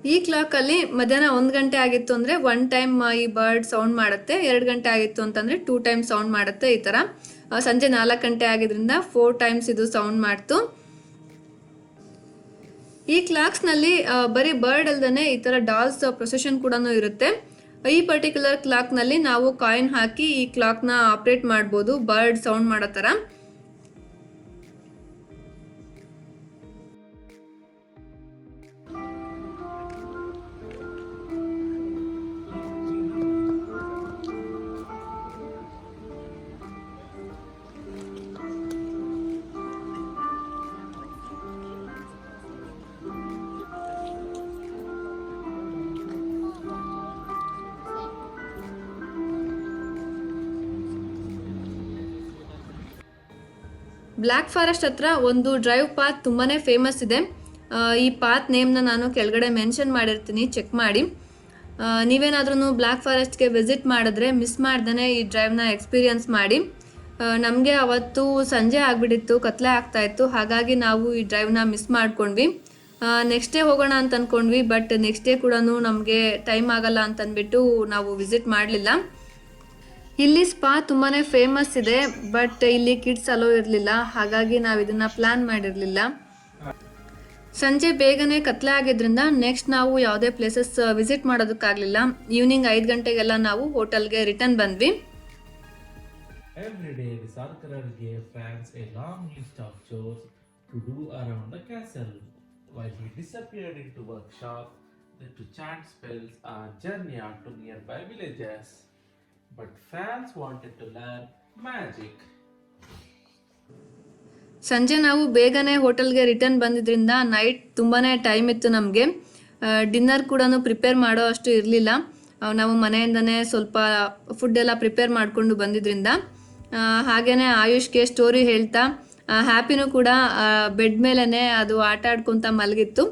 ಈ ಕ್ಲಾಕಲ್ಲಿ ಮಧ್ಯಾಹ್ನ 1 ಗಂಟೆ ಆಗಿತ್ತು ಅಂದರೆ 1 ಟೈಮ್ ಈ ಬರ್ಡ್ ಸೌಂಡ್ ಮಾಡುತ್ತೆ, 2 ಗಂಟೆ ಆಗಿತ್ತು ಅಂತಂದರೆ 2 ಟೈಮ್ ಸೌಂಡ್ ಮಾಡುತ್ತೆ. ಈ ಥರ ಸಂಜೆ 4 ಗಂಟೆ ಆಗಿದ್ರಿಂದ 4 ಟೈಮ್ಸ್ ಇದು ಸೌಂಡ್ ಮಾಡ್ತು. ಈ ಕ್ಲಾಕ್ಸ್ನಲ್ಲಿ ಬರೀ ಬರ್ಡ್ ಅಲ್ದೇ ಈ ಥರ ಡಾಲ್ಸ್ ಪ್ರೊಸೆಷನ್ ಕೂಡ ಇರುತ್ತೆ. ಈ ಪರ್ಟಿಕ್ಯುಲರ್ ಕ್ಲಾಕ್ನಲ್ಲಿ ನಾವು ಕಾಯಿನ್ ಹಾಕಿ ಈ ಕ್ಲಾಕ್ನ ಆಪ್ರೇಟ್ ಮಾಡ್ಬೋದು ಬರ್ಡ್ ಸೌಂಡ್ ಮಾಡೋ ಥರ. ಬ್ಲ್ಯಾಕ್ ಫಾರೆಸ್ಟ್ ಹತ್ರ ಒಂದು ಡ್ರೈವ್ ಪಾತ್ ತುಂಬಾ ಫೇಮಸ್ ಇದೆ. ಈ ಪಾತ್ ನೇಮ್ನ ನಾನು ಕೆಳಗಡೆ ಮೆನ್ಷನ್ ಮಾಡಿರ್ತೀನಿ, ಚೆಕ್ ಮಾಡಿ. ನೀವೇನಾದ್ರೂ ಬ್ಲ್ಯಾಕ್ ಫಾರೆಸ್ಟ್ಗೆ ವಿಸಿಟ್ ಮಾಡಿದ್ರೆ ಮಿಸ್ ಮಾಡ್ದೇ ಈ ಡ್ರೈವ್ನ ಎಕ್ಸ್ಪೀರಿಯನ್ಸ್ ಮಾಡಿ. ನಮಗೆ ಅವತ್ತು ಸಂಜೆ ಆಗಿಬಿಟ್ಟಿತ್ತು, ಕತ್ಲೆ ಆಗ್ತಾಯಿತ್ತು, ಹಾಗಾಗಿ ನಾವು ಈ ಡ್ರೈವ್ನ ಮಿಸ್ ಮಾಡ್ಕೊಂಡ್ವಿ. ನೆಕ್ಸ್ಟ್ ಡೇ ಹೋಗೋಣ ಅಂತ ಅಂದ್ಕೊಂಡ್ವಿ, ಬಟ್ ನೆಕ್ಸ್ಟ್ ಡೇ ಕೂಡ ನಮಗೆ ಟೈಮ್ ಆಗಲ್ಲ ಅಂತಂದ್ಬಿಟ್ಟು ನಾವು ವಿಸಿಟ್ ಮಾಡಲಿಲ್ಲ. ಇಲ್ಲಿ ಸ್ಪಾ ತುಂಬಾ ಫೇಮಸ್ ಇದೆ, ಬಟ್ ಇಲ್ಲಿ ಕಿಡ್ಸ್ ಅಲೋ ಇರಲಿಲ್ಲ, ಹಾಗಾಗಿ ನಾವು ಇದನ್ನು ಪ್ಲ್ಯಾನ್ ಮಾಡಿರಲಿಲ್ಲ. ಸಂಜೆ ಬೇಗನೆ ಕತ್ಲೆ ಆಗಿದ್ರಿಂದ ನೆಕ್ಸ್ಟ್ ನಾವು ಯಾವುದೇ ಪ್ಲೇಸಸ್ ವಿಸಿಟ್ ಮಾಡೋದಕ್ಕಾಗಲಿಲ್ಲ. ಈವ್ನಿಂಗ್ 5 ಗಂಟೆಗೆಲ್ಲ ನಾವು ಹೋಟೆಲ್ಗೆ ರಿಟರ್ನ್ ಬಂದ್ವಿ. Every day, the Sarkarar gave Franz a long list of chores to do around the castle. While he disappeared into workshop, to chant spells or journey out to nearby villages. But Franz wanted to learn magic. ಸಂಜೆ ನಾವು ಬೇಗನೆ ಹೋಟೆಲ್ಗೆ return ಬಂದಿದ್ದರಿಂದ night ತುಂಬಾ time ಇತ್ತು ನಮಗೆ. Dinner ಕೂಡ prepare ಮಾಡೋ ಅಷ್ಟು ಇರಲಿಲ್ಲ. ನಾವು ಮನೆಯಿಂದನೇ ಸ್ವಲ್ಪ ಫುಡ್ಡೆಲ್ಲ ಪ್ರಿಪೇರ್ ಮಾಡಿಕೊಂಡು ಬಂದಿದ್ದರಿಂದ. ಹಾಗೆಯೇ ಆಯುಷ್ಗೆ ಸ್ಟೋರಿ ಹೇಳ್ತಾ, ಹ್ಯಾಪಿನೂ ಕೂಡ ಬೆಡ್ ಮೇಲೇ ಅದು ಆಟ ಆಡ್ಕೊತ ಮಲಗಿತ್ತು.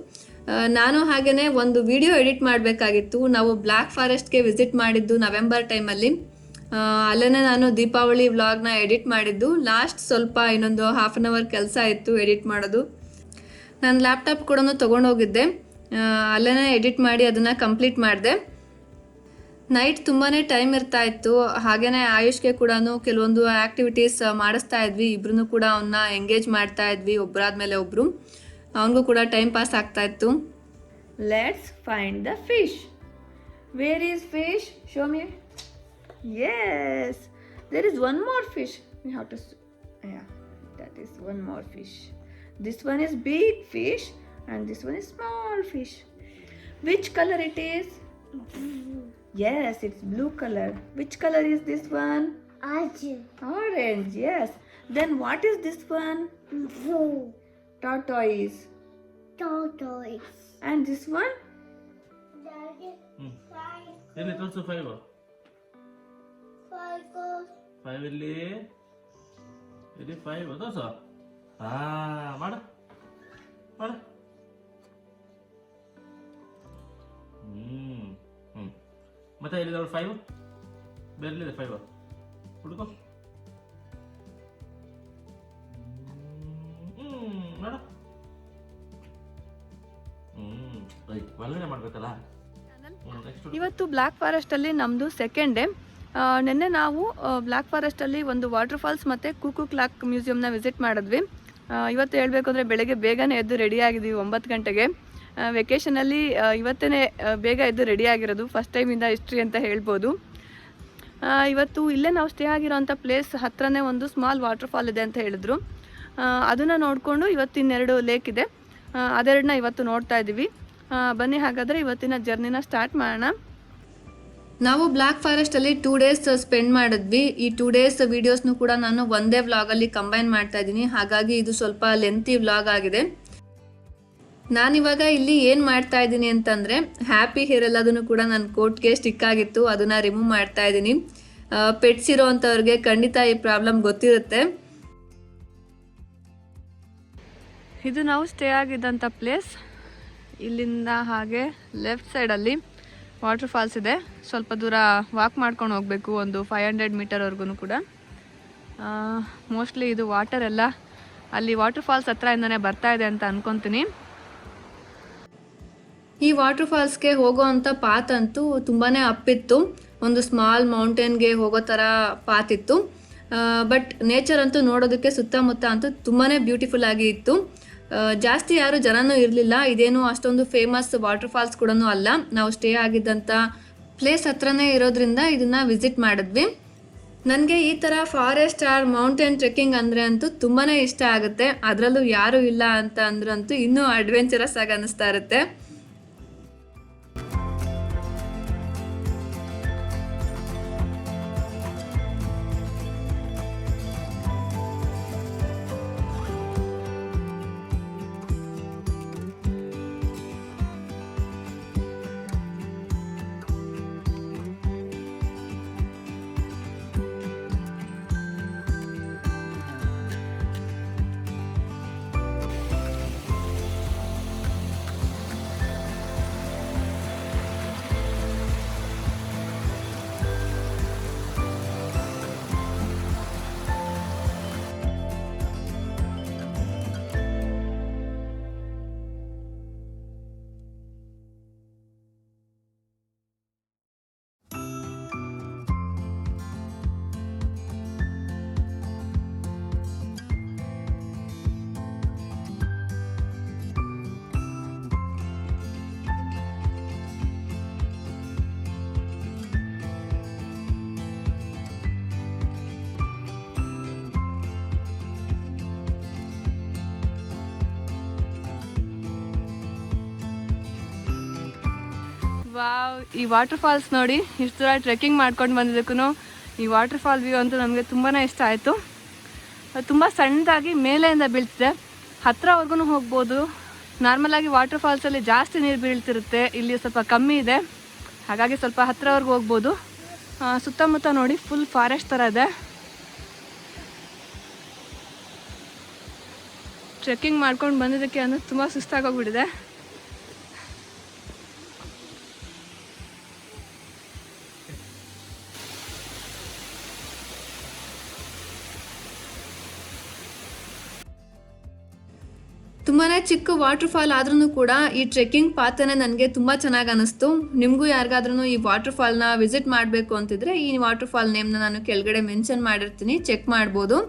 ನಾನು ಹಾಗೆಯೇ ಒಂದು ವಿಡಿಯೋ ಎಡಿಟ್ ಮಾಡಬೇಕಾಗಿತ್ತು. ನಾವು ಬ್ಲ್ಯಾಕ್ ಫಾರೆಸ್ಟ್ಗೆ ವಿಸಿಟ್ ಮಾಡಿದ್ದು ನವೆಂಬರ್ ಟೈಮಲ್ಲಿ. ಅಲ್ಲೇ ನಾನು ದೀಪಾವಳಿ ವ್ಲಾಗ್ನ ಎಡಿಟ್ ಮಾಡಿದ್ದು. ಲಾಸ್ಟ್ ಸ್ವಲ್ಪ ಇನ್ನೊಂದು ಹಾಫ್ ಆನ್ ಅವರ್ ಕೆಲಸ ಇತ್ತು ಎಡಿಟ್ ಮಾಡೋದು. ನಾನು ಲ್ಯಾಪ್ಟಾಪ್ ಕೂಡ ತೊಗೊಂಡೋಗಿದ್ದೆ, ಅಲ್ಲೇ ಎಡಿಟ್ ಮಾಡಿ ಅದನ್ನು ಕಂಪ್ಲೀಟ್ ಮಾಡಿದೆ. ನೈಟ್ ತುಂಬಾ ಟೈಮ್ ಇರ್ತಾ ಇತ್ತು. ಹಾಗೆಯೇ ಆಯುಷ್ಗೆ ಕೂಡ ಕೆಲವೊಂದು ಆ್ಯಕ್ಟಿವಿಟೀಸ್ ಮಾಡಿಸ್ತಾ ಇದ್ವಿ. ಇಬ್ರು ಕೂಡ ಅವನ್ನ ಎಂಗೇಜ್ ಮಾಡ್ತಾ ಇದ್ವಿ, ಒಬ್ಬರಾದ್ಮೇಲೆ ಒಬ್ಬರು. ಅವನಿಗೂ ಕೂಡ ಟೈಮ್ ಪಾಸ್ ಆಗ್ತಾ ಇತ್ತು. Let's find the fish. Where is fish? Show me. Yes, there is one more fish. We have to, yeah, that is one more fish. This one is big fish and this one is small fish. Which color it is? Blue. Yes, it's blue color. Which color is this one? Orange. Orange, yes. Then what is this one? Blue. Tortoise. Tortoise. And this one? That is five. Then it also 5. Five goes. 5 ಇಲ್ಲಿ 5 ಅದು sir. ಮಾಡ ಮತ್ತೆ ಇಲ್ಲಿ 5 ಬೇರೆ 5 ಹುಡುಕೋ. ಮಾಡ ಒಳ್ಳೆ ಮಾಡ್ಬೇಕಲ್ಲ. ಇವತ್ತು ಬ್ಲ್ಯಾಕ್ ಫಾರೆಸ್ಟಲ್ಲಿ ನಮ್ಮದು ಸೆಕೆಂಡ್ ಡೇ. ನಿನ್ನೆ ನಾವು ಬ್ಲ್ಯಾಕ್ ಫಾರೆಸ್ಟಲ್ಲಿ ಒಂದು ವಾಟರ್ ಫಾಲ್ಸ್ ಮತ್ತು ಕುಕು ಕ್ಲಾಕ್ ಮ್ಯೂಸಿಯಮ್ನ ವಿಸಿಟ್ ಮಾಡಿದ್ವಿ. ಇವತ್ತು ಹೇಳಬೇಕು ಅಂದರೆ ಬೆಳಗ್ಗೆ ಬೇಗನೆ ಎದ್ದು ರೆಡಿಯಾಗಿದ್ದೀವಿ 9 ಗಂಟೆಗೆ. ವೆಕೇಷನಲ್ಲಿ ಇವತ್ತೇ ಬೇಗ ಎದ್ದು ರೆಡಿಯಾಗಿರೋದು, ಫಸ್ಟ್ ಟೈಮಿಂದ ಹಿಸ್ಟ್ರಿ ಅಂತ ಹೇಳ್ಬೋದು. ಇವತ್ತು ಇಲ್ಲೇ ನಾವು ಸ್ಟೇ ಆಗಿರೋಂಥ ಪ್ಲೇಸ್ ಹತ್ರನೇ ಒಂದು ಸ್ಮಾಲ್ ವಾಟರ್ ಫಾಲ್ ಇದೆ ಅಂತ ಹೇಳಿದ್ರು. ಅದನ್ನು ನೋಡಿಕೊಂಡು ಇವತ್ತಿನ್ನೆರಡು ಲೇಕ್ ಇದೆ, ಅದೆರಡನ್ನ ಇವತ್ತು ನೋಡ್ತಾ ಇದ್ದೀವಿ. ಬನ್ನಿ ಹಾಗಾದರೆ ಇವತ್ತಿನ ಜರ್ನಿನ ಸ್ಟಾರ್ಟ್ ಮಾಡೋಣ. ನಾವು ಬ್ಲ್ಯಾಕ್ ಫಾರೆಸ್ಟಲ್ಲಿ 2 ಡೇಸ್ ಸ್ಪೆಂಡ್ ಮಾಡಿದ್ವಿ. ಈ 2 ಡೇಸ್ ವೀಡಿಯೋಸ್ನು ಕೂಡ ನಾನು ಒಂದೇ ವ್ಲಾಗಲ್ಲಿ ಕಂಬೈನ್ ಮಾಡ್ತಾ ಇದ್ದೀನಿ, ಹಾಗಾಗಿ ಇದು ಸ್ವಲ್ಪ ಲೆಂತಿ ವ್ಲಾಗ್ ಆಗಿದೆ. ನಾನಿವಾಗ ಇಲ್ಲಿ ಏನು ಮಾಡ್ತಾ ಇದ್ದೀನಿ ಅಂತಂದರೆ, ಹ್ಯಾಪಿ ಹೇರ್ ಎಲ್ಲದನ್ನು ಕೂಡ ನನ್ನ ಕೋಟ್ಗೆ ಸ್ಟಿಕ್ ಆಗಿತ್ತು, ಅದನ್ನು ರಿಮೂವ್ ಮಾಡ್ತಾ ಇದ್ದೀನಿ. ಪೆಟ್ಸ್ ಇರೋ ಅಂಥವ್ರಿಗೆ ಖಂಡಿತ ಈ ಪ್ರಾಬ್ಲಮ್ ಗೊತ್ತಿರುತ್ತೆ. ಇದು ನಾವು ಸ್ಟೇ ಆಗಿದ್ದಂಥ ಪ್ಲೇಸ್. ಇಲ್ಲಿಂದ ಹಾಗೆ ಲೆಫ್ಟ್ ಸೈಡಲ್ಲಿ ವಾಟರ್ ಫಾಲ್ಸ್ ಇದೆ. ಸ್ವಲ್ಪ ದೂರ ವಾಕ್ ಮಾಡ್ಕೊಂಡು ಹೋಗಬೇಕು, ಒಂದು 500 ಮೀಟರ್ವರೆಗೂ ಕೂಡ. ಮೋಸ್ಟ್ಲಿ ಇದು ವಾಟರ್ ಎಲ್ಲ ಅಲ್ಲಿ ವಾಟರ್ ಫಾಲ್ಸ್ ಹತ್ರದಿಂದನೇ ಬರ್ತಾ ಇದೆ ಅಂತ ಅನ್ಕೊತೀನಿ. ಈ ವಾಟರ್ ಫಾಲ್ಸ್ಗೆ ಹೋಗೋ ಅಂಥ ಪಾತ್ ಅಂತೂ ತುಂಬಾ ಅಪ್ಪಿತ್ತು. ಒಂದು ಸ್ಮಾಲ್ ಮೌಂಟೇನ್ಗೆ ಹೋಗೋ ಥರ ಪಾತ್ ಇತ್ತು. ಬಟ್ ನೇಚರ್ ಅಂತೂ ನೋಡೋದಕ್ಕೆ ಸುತ್ತಮುತ್ತ ಅಂತೂ ತುಂಬಾ ಬ್ಯೂಟಿಫುಲ್ ಆಗಿ ಇತ್ತು. ಜಾಸ್ತಿ ಯಾರು ಜನನೂ ಇರಲಿಲ್ಲ. ಇದೇನು ಅಷ್ಟೊಂದು ಫೇಮಸ್ ವಾಟರ್ ಫಾಲ್ಸ್ ಕೂಡ ಅಲ್ಲ. ನಾವು ಸ್ಟೇ ಆಗಿದ್ದಂಥ ಪ್ಲೇಸ್ ಹತ್ರನೇ ಇರೋದ್ರಿಂದ ಇದನ್ನು ವಿಸಿಟ್ ಮಾಡಿದ್ವಿ. ನನಗೆ ಈ ಥರ ಫಾರೆಸ್ಟ್ ಆರ್ ಮೌಂಟೇನ್ ಟ್ರೆಕ್ಕಿಂಗ್ ಅಂದರೆ ಅಂತೂ ತುಂಬಾ ಇಷ್ಟ ಆಗುತ್ತೆ. ಅದರಲ್ಲೂ ಯಾರೂ ಇಲ್ಲ ಅಂತ ಅಂದ್ರಂತೂ ಇನ್ನೂ ಅಡ್ವೆಂಚರಸ್ ಆಗಿ ಅನ್ನಿಸ್ತಾ ಇರುತ್ತೆ. ವಾವ್, ಈ ವಾಟರ್ ಫಾಲ್ಸ್ ನೋಡಿ, ಇಷ್ಟು ದೂರ ಟ್ರೆಕ್ಕಿಂಗ್ ಮಾಡ್ಕೊಂಡು ಬಂದಿದ್ದಕ್ಕೂ ಈ ವಾಟರ್ ಫಾಲ್ ವ್ಯೂ ಅಂತೂ ನಮಗೆ ತುಂಬಾ ಇಷ್ಟ ಆಯಿತು. ತುಂಬ ಸಣ್ಣದಾಗಿ ಮೇಲೆಯಿಂದ ಬೀಳ್ತಿದೆ, ಹತ್ತಿರವರೆಗೂ ಹೋಗ್ಬೋದು. ನಾರ್ಮಲಾಗಿ ವಾಟರ್ ಫಾಲ್ಸಲ್ಲಿ ಜಾಸ್ತಿ ನೀರು ಬೀಳ್ತಿರುತ್ತೆ, ಇಲ್ಲಿ ಸ್ವಲ್ಪ ಕಮ್ಮಿ ಇದೆ, ಹಾಗಾಗಿ ಸ್ವಲ್ಪ ಹತ್ತಿರವರೆಗೂ ಹೋಗ್ಬೋದು. ಸುತ್ತಮುತ್ತ ನೋಡಿ ಫುಲ್ ಫಾರೆಸ್ಟ್ ಥರ ಇದೆ. ಟ್ರೆಕ್ಕಿಂಗ್ ಮಾಡ್ಕೊಂಡು ಬಂದಿದ್ದಕ್ಕೆ ಅಂದರೆ ತುಂಬ ಸುಸ್ತಾಗೋಗ್ಬಿಟ್ಟಿದೆ. ತುಂಬಾ ಚಿಕ್ಕ ವಾಟರ್ ಫಾಲ್ ಆದ್ರೂ ಕೂಡ ಈ ಟ್ರೆಕ್ಕಿಂಗ್ ಪಾತನೇ ನನಗೆ ತುಂಬ ಚೆನ್ನಾಗಿ ಅನ್ನಿಸ್ತು. ನಿಮಗೂ ಯಾರಿಗಾದ್ರೂ ಈ ವಾಟರ್ ಫಾಲ್ನ ವಿಸಿಟ್ ಮಾಡಬೇಕು ಅಂತಿದ್ರೆ ಈ ವಾಟರ್ ಫಾಲ್ ನೇಮ್ನ ನಾನು ಕೆಳಗಡೆ ಮೆನ್ಷನ್ ಮಾಡಿರ್ತೀನಿ, ಚೆಕ್ ಮಾಡ್ಬೋದು.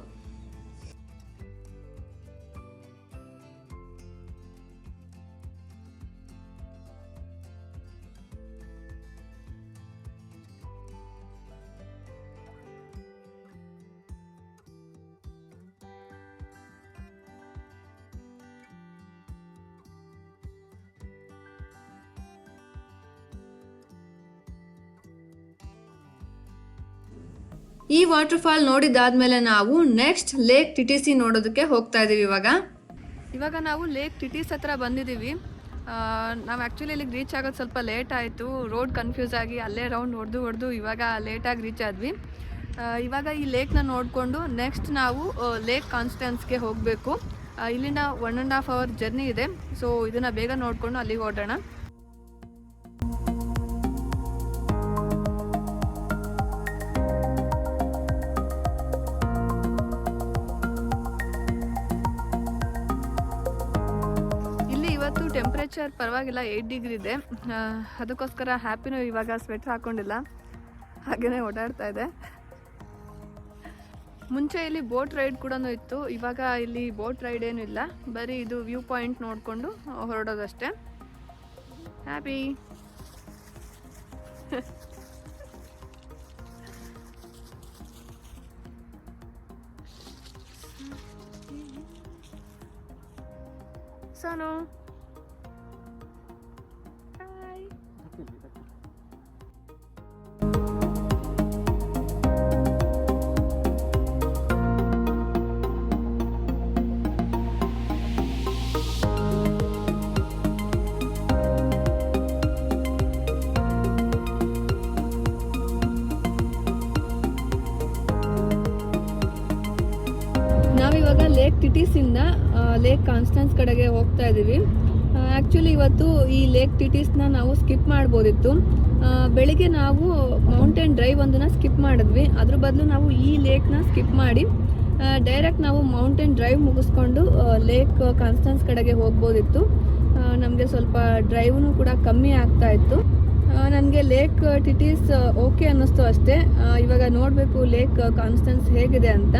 ಈ ವಾಟರ್ ಫಾಲ್ ನೋಡಿದಾದ್ಮೇಲೆ ನಾವು ನೆಕ್ಸ್ಟ್ ಲೇಕ್ ಟಿಟಿಸಿ ನೋಡೋದಕ್ಕೆ ಹೋಗ್ತಾ ಇದೀವಿ. ಇವಾಗ ನಾವು ಲೇಕ್ ಟಿಟಿಸ್ ಹತ್ರ ಬಂದಿದ್ದೀವಿ. ನಾವು ಆ್ಯಕ್ಚುಲಿ ಇಲ್ಲಿಗೆ ರೀಚ್ ಆಗೋದು ಸ್ವಲ್ಪ ಲೇಟ್ ಆಯಿತು, ರೋಡ್ ಕನ್ಫ್ಯೂಸ್ ಆಗಿ ಅಲ್ಲೇ ರೌಂಡ್ ಹೊಡೆದು ಇವಾಗ ಲೇಟಾಗಿ ರೀಚ್ ಆದ್ವಿ. ಇವಾಗ ಈ ಲೇಕ್ನ ನೋಡಿಕೊಂಡು ನೆಕ್ಸ್ಟ್ ನಾವು ಲೇಕ್ ಕಾನ್ಸ್ಟೆನ್ಸ್ಗೆ ಹೋಗಬೇಕು. ಇಲ್ಲಿಂದ 1.5 hour ಜರ್ನಿ ಇದೆ, ಸೊ ಇದನ್ನು ಬೇಗ ನೋಡಿಕೊಂಡು ಅಲ್ಲಿಗೆ ಹೊರಡೋಣ. ಟೆಂಪ್ರೇಚರ್ ಪರವಾಗಿಲ್ಲ, 8 ಡಿಗ್ರಿ ಇದೆ. ಅದಕ್ಕೋಸ್ಕರ ಹ್ಯಾಪಿನೂ ಇವಾಗ ಸ್ವೆಟರ್ ಹಾಕ್ಕೊಂಡಿಲ್ಲ, ಹಾಗೆಯೇ ಓಡಾಡ್ತಾ ಇದೆ. ಮುಂಚೆ ಇಲ್ಲಿ ಬೋಟ್ ರೈಡ್ ಕೂಡ ಇತ್ತು, ಇವಾಗ ಇಲ್ಲಿ ಬೋಟ್ ರೈಡ್ ಏನೂ ಇಲ್ಲ, ಬರೀ ಇದು ವ್ಯೂ ಪಾಯಿಂಟ್ ನೋಡಿಕೊಂಡು ಹೊರಡೋದಷ್ಟೇ. ಹ್ಯಾಪಿ. ಸೋನು ನಾವಿವಾಗ ಲೇಕ್ ಟಿಟಿಸಿಂದ ಲೇಕ್ ಕಾನ್ಸ್ಟೆನ್ಸ್ ಕಡೆಗೆ ಹೋಗ್ತಾ ಇದ್ದೀವಿ. ಆ್ಯಕ್ಚುಲಿ ಇವತ್ತು ಈ ಲೇಕ್ ಟಿಟಿಸ್ನ ನಾವು ಸ್ಕಿಪ್ ಮಾಡ್ಬೋದಿತ್ತು. ಬೆಳಿಗ್ಗೆ ನಾವು ಮೌಂಟೇನ್ ಡ್ರೈವ್ ಒಂದನ್ನು ಸ್ಕಿಪ್ ಮಾಡಿದ್ವಿ, ಅದ್ರ ಬದಲು ನಾವು ಈ ಲೇಕ್ನ ಸ್ಕಿಪ್ ಮಾಡಿ ಡೈರೆಕ್ಟ್ ನಾವು ಮೌಂಟೇನ್ ಡ್ರೈವ್ ಮುಗಿಸ್ಕೊಂಡು ಲೇಕ್ ಕಾನ್ಸ್ಟೆನ್ಸ್ ಕಡೆಗೆ ಹೋಗ್ಬೋದಿತ್ತು. ನಮಗೆ ಸ್ವಲ್ಪ ಡ್ರೈವ್ನು ಕೂಡ ಕಮ್ಮಿ ಆಗ್ತಾ ಇತ್ತು. ನನಗೆ ಲೇಕ್ ಟಿಟಿಸ್ ಓಕೆ ಅನ್ನಿಸ್ತು ಅಷ್ಟೇ. ಇವಾಗ ನೋಡಬೇಕು ಲೇಕ್ ಕಾನ್ಸ್ಟೆನ್ಸ್ ಹೇಗಿದೆ ಅಂತ.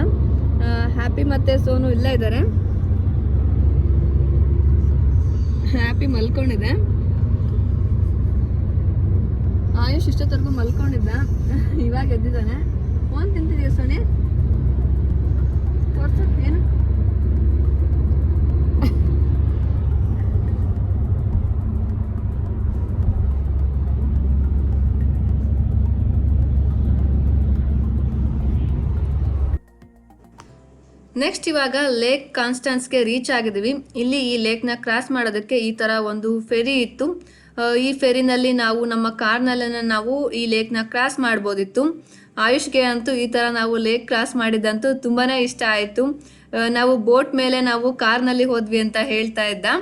ಹ್ಯಾಪಿ ಮತ್ತು ಸೋನು ಇಲ್ಲ ಇದ್ದಾರೆ. ಹ್ಯಾಪಿ ಮಲ್ಕೊಂಡಿದೆ, ಆಯುಷ್ ಇಷ್ಟೊತ್ತರೆಗೂ ಮಲ್ಕೊಂಡಿದ್ದ, ಇವಾಗ ಎದ್ದಿದ್ದಾನೆ. Phone ತಿಂತಿದೀಯ Sony? ತೋರ್ಸು ಏನು? ನೆಕ್ಸ್ಟ್ ಇವಾಗ ಲೇಕ್ ಕಾನ್ಸ್ಟೆನ್ಸ್ಗೆ ರೀಚ್ ಆಗಿದ್ದೀವಿ. ಇಲ್ಲಿ ಈ ಲೇಕ್ನ ಕ್ರಾಸ್ ಮಾಡೋದಕ್ಕೆ ಈ ಥರ ಒಂದು ಫೆರಿ ಇತ್ತು. ಈ ಫೆರಿನಲ್ಲಿ ನಾವು ನಮ್ಮ ಕಾರ್ನಲ್ಲೇ ನಾವು ಈ ಲೇಕ್ನ ಕ್ರಾಸ್ ಮಾಡ್ಬೋದಿತ್ತು. ಆಯುಷ್ಗೆ ಅಂತೂ ಈ ಥರ ನಾವು ಲೇಕ್ ಕ್ರಾಸ್ ಮಾಡಿದ್ದಂತೂ ತುಂಬಾ ಇಷ್ಟ ಆಯಿತು. ನಾವು ಬೋಟ್ ಮೇಲೆ ನಾವು ಕಾರ್ನಲ್ಲಿ ಹೋದ್ವಿ ಅಂತ ಹೇಳ್ತಾ ಇದ್ದ.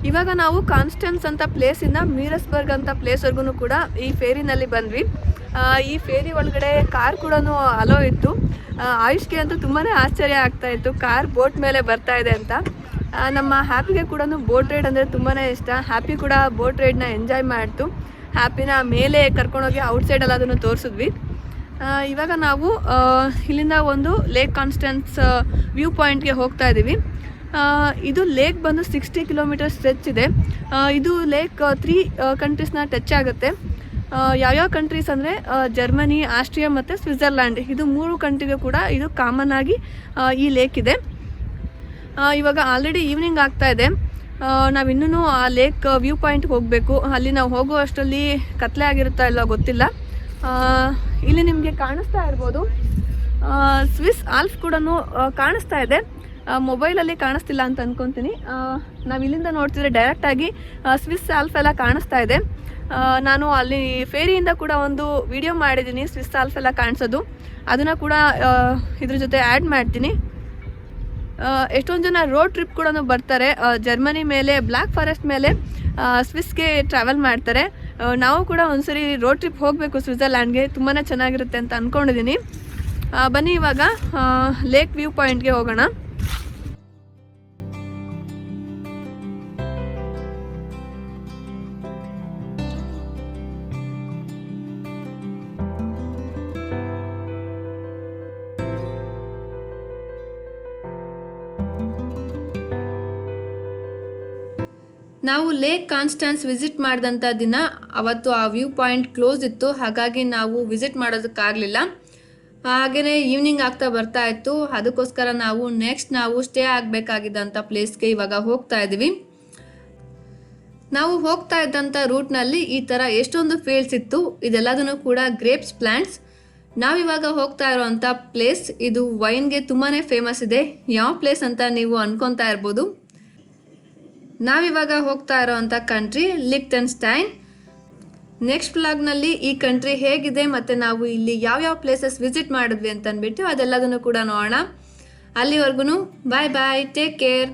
ಇವಾಗ ನಾವು ಕಾನ್ಸ್ಟೆನ್ಸ್ ಅಂತ ಪ್ಲೇಸಿಂದ ಮೀರಸ್ಬರ್ಗ್ ಅಂತ ಪ್ಲೇಸ್ವರೆಗೂ ಕೂಡ ಈ ಫೇರಿನಲ್ಲಿ ಬಂದ್ವಿ. ಈ ಫೇರಿ ಒಳಗಡೆ ಕಾರ್ ಕೂಡ ಅಲೋ ಇತ್ತು. ಆಯುಷ್ಗೆ ಅಂತೂ ತುಂಬಾ ಆಶ್ಚರ್ಯ ಆಗ್ತಾ ಇತ್ತು, ಕಾರ್ ಬೋಟ್ ಮೇಲೆ ಬರ್ತಾ ಇದೆ ಅಂತ. ನಮ್ಮ ಹ್ಯಾಪಿಗೆ ಕೂಡ ಬೋಟ್ ರೈಡ್ ಅಂದರೆ ತುಂಬಾ ಇಷ್ಟ. ಹ್ಯಾಪಿ ಕೂಡ ಬೋಟ್ ರೈಡ್ನ ಎಂಜಾಯ್ ಮಾಡ್ತು. ಹ್ಯಾಪಿನ ಮೇಲೆ ಕರ್ಕೊಂಡೋಗಿ ಔಟ್ಸೈಡಲ್ಲಿ ಅದನ್ನು ತೋರಿಸಿದ್ವಿ. ಇವಾಗ ನಾವು ಇಲ್ಲಿಂದ ಒಂದು ಲೇಕ್ ಕಾನ್ಸ್ಟೆನ್ಸ್ ವ್ಯೂ ಪಾಯಿಂಟ್ಗೆ ಹೋಗ್ತಾ ಇದ್ದೀವಿ. ಇದು ಲೇಕ್ ಬಂದು 60 ಕಿಲೋಮೀಟರ್ ಸ್ಟ್ರೆಚ್ ಇದೆ. ಇದು ಲೇಕ್ 3 ಕಂಟ್ರೀಸ್ನ ಟಚ್ ಆಗುತ್ತೆ. ಯಾವ್ಯಾವ ಕಂಟ್ರೀಸ್ ಅಂದರೆ ಜರ್ಮನಿ, ಆಸ್ಟ್ರಿಯಾ ಮತ್ತು ಸ್ವಿಟ್ಜರ್ಲ್ಯಾಂಡ್, ಇದು 3 ಕಂಟ್ರಿಗೆ ಕೂಡ ಇದು ಕಾಮನ್ ಆಗಿ ಈ ಲೇಕ್ ಇದೆ. ಇವಾಗ ಆಲ್ರೆಡಿ ಈವ್ನಿಂಗ್ ಆಗ್ತಾ ಇದೆ. ನಾವಿನ್ನೂ ಆ ಲೇಕ್ ವ್ಯೂ ಪಾಯಿಂಟ್ಗೆ ಹೋಗಬೇಕು. ಅಲ್ಲಿ ನಾವು ಹೋಗೋ ಅಷ್ಟರಲ್ಲಿ ಕತ್ಲೆ ಆಗಿರುತ್ತಾ ಇಲ್ಲೋ ಗೊತ್ತಿಲ್ಲ. ಇಲ್ಲಿ ನಿಮಗೆ ಕಾಣಿಸ್ತಾ ಇರ್ಬೋದು, ಸ್ವಿಸ್ ಆಲ್ಪ್ಸ್ ಕೂಡ ಕಾಣಿಸ್ತಾ ಇದೆ. ಮೊಬೈಲಲ್ಲಿ ಕಾಣಿಸ್ತಿಲ್ಲ ಅಂತ ಅಂದ್ಕೊತೀನಿ. ನಾವು ಇಲ್ಲಿಂದ ನೋಡ್ತಿದ್ರೆ ಡೈರೆಕ್ಟಾಗಿ ಸ್ವಿಸ್ ಆಲ್ಪ್ ಎಲ್ಲ ಕಾಣಿಸ್ತಾ ಇದೆ. ನಾನು ಅಲ್ಲಿ ಫೇರಿಯಿಂದ ಕೂಡ ಒಂದು ವಿಡಿಯೋ ಮಾಡಿದ್ದೀನಿ ಸ್ವಿಸ್ ಆಲ್ಪ್ ಎಲ್ಲ ಕಾಣಿಸೋದು, ಅದನ್ನು ಕೂಡ ಇದ್ರ ಜೊತೆ ಆ್ಯಡ್ ಮಾಡ್ತೀನಿ. ಎಷ್ಟೊಂದು ಜನ ರೋಡ್ ಟ್ರಿಪ್ ಕೂಡ ಬರ್ತಾರೆ. ಜರ್ಮನಿ ಮೇಲೆ ಬ್ಲ್ಯಾಕ್ ಫಾರೆಸ್ಟ್ ಮೇಲೆ ಸ್ವಿಸ್ಗೆ ಟ್ರಾವೆಲ್ ಮಾಡ್ತಾರೆ. ನಾವು ಕೂಡ ಒಂದ್ಸರಿ ರೋಡ್ ಟ್ರಿಪ್ ಹೋಗಬೇಕು ಸ್ವಿಟ್ಜರ್ಲ್ಯಾಂಡ್ಗೆ, ತುಂಬಾ ಚೆನ್ನಾಗಿರುತ್ತೆ ಅಂತ ಅಂದ್ಕೊಂಡಿದ್ದೀನಿ. ಬನ್ನಿ ಇವಾಗ ಲೇಕ್ ವ್ಯೂ ಪಾಯಿಂಟ್ಗೆ ಹೋಗೋಣ. ನಾವು ಲೇಕ್ ಕಾನ್ಸ್ಟೆನ್ಸ್ ವಿಸಿಟ್ ಮಾಡಿದಂಥ ದಿನ ಅವತ್ತು ಆ ವ್ಯೂ ಪಾಯಿಂಟ್ ಕ್ಲೋಸ್ ಇತ್ತು, ಹಾಗಾಗಿ ನಾವು ವಿಸಿಟ್ ಮಾಡೋದಕ್ಕಾಗಲಿಲ್ಲ. ಹಾಗೆಯೇ ಈವ್ನಿಂಗ್ ಆಗ್ತಾ ಬರ್ತಾ ಇತ್ತು. ಅದಕ್ಕೋಸ್ಕರ ನಾವು ನಾವು ಸ್ಟೇ ಆಗಬೇಕಾಗಿದ್ದಂಥ ಪ್ಲೇಸ್ಗೆ ಇವಾಗ ಹೋಗ್ತಾ ಇದ್ದೀವಿ. ನಾವು ಹೋಗ್ತಾ ಇದ್ದಂಥ ರೂಟ್ನಲ್ಲಿ ಈ ಥರ ಎಷ್ಟೊಂದು ಫೀಲ್ಡ್ಸ್ ಇತ್ತು. ಇದೆಲ್ಲದನ್ನು ಕೂಡ ಗ್ರೇಪ್ಸ್ ಪ್ಲ್ಯಾಂಟ್ಸ್. ನಾವಿವಾಗ ಹೋಗ್ತಾ ಇರೋವಂಥ ಪ್ಲೇಸ್ ಇದು ವೈನ್ಗೆ ತುಂಬಾ ಫೇಮಸ್ ಇದೆ. ಯಾವ ಪ್ಲೇಸ್ ಅಂತ ನೀವು ಅನ್ಕೊತಾ ಇರ್ಬೋದು. ನಾವಿವಾಗ ಹೋಗ್ತಾ ಇರೋವಂಥ ಕಂಟ್ರಿ ಲಿಕ್ಟೆನ್ಸ್ಟೈನ್. ನೆಕ್ಸ್ಟ್ ವ್ಲಾಗ್ನಲ್ಲಿ ಈ ಕಂಟ್ರಿ ಹೇಗಿದೆ ಮತ್ತು ನಾವು ಇಲ್ಲಿ ಯಾವ್ಯಾವ ಪ್ಲೇಸಸ್ ವಿಸಿಟ್ ಮಾಡಿದ್ವಿ ಅಂತ ಅಂದ್ಬಿಟ್ಟು ಅದೆಲ್ಲದನ್ನು ಕೂಡ ನೋಡೋಣ. ಅಲ್ಲಿವರೆಗೂ ಬಾಯ್ ಬಾಯ್, ಟೇಕ್ ಕೇರ್.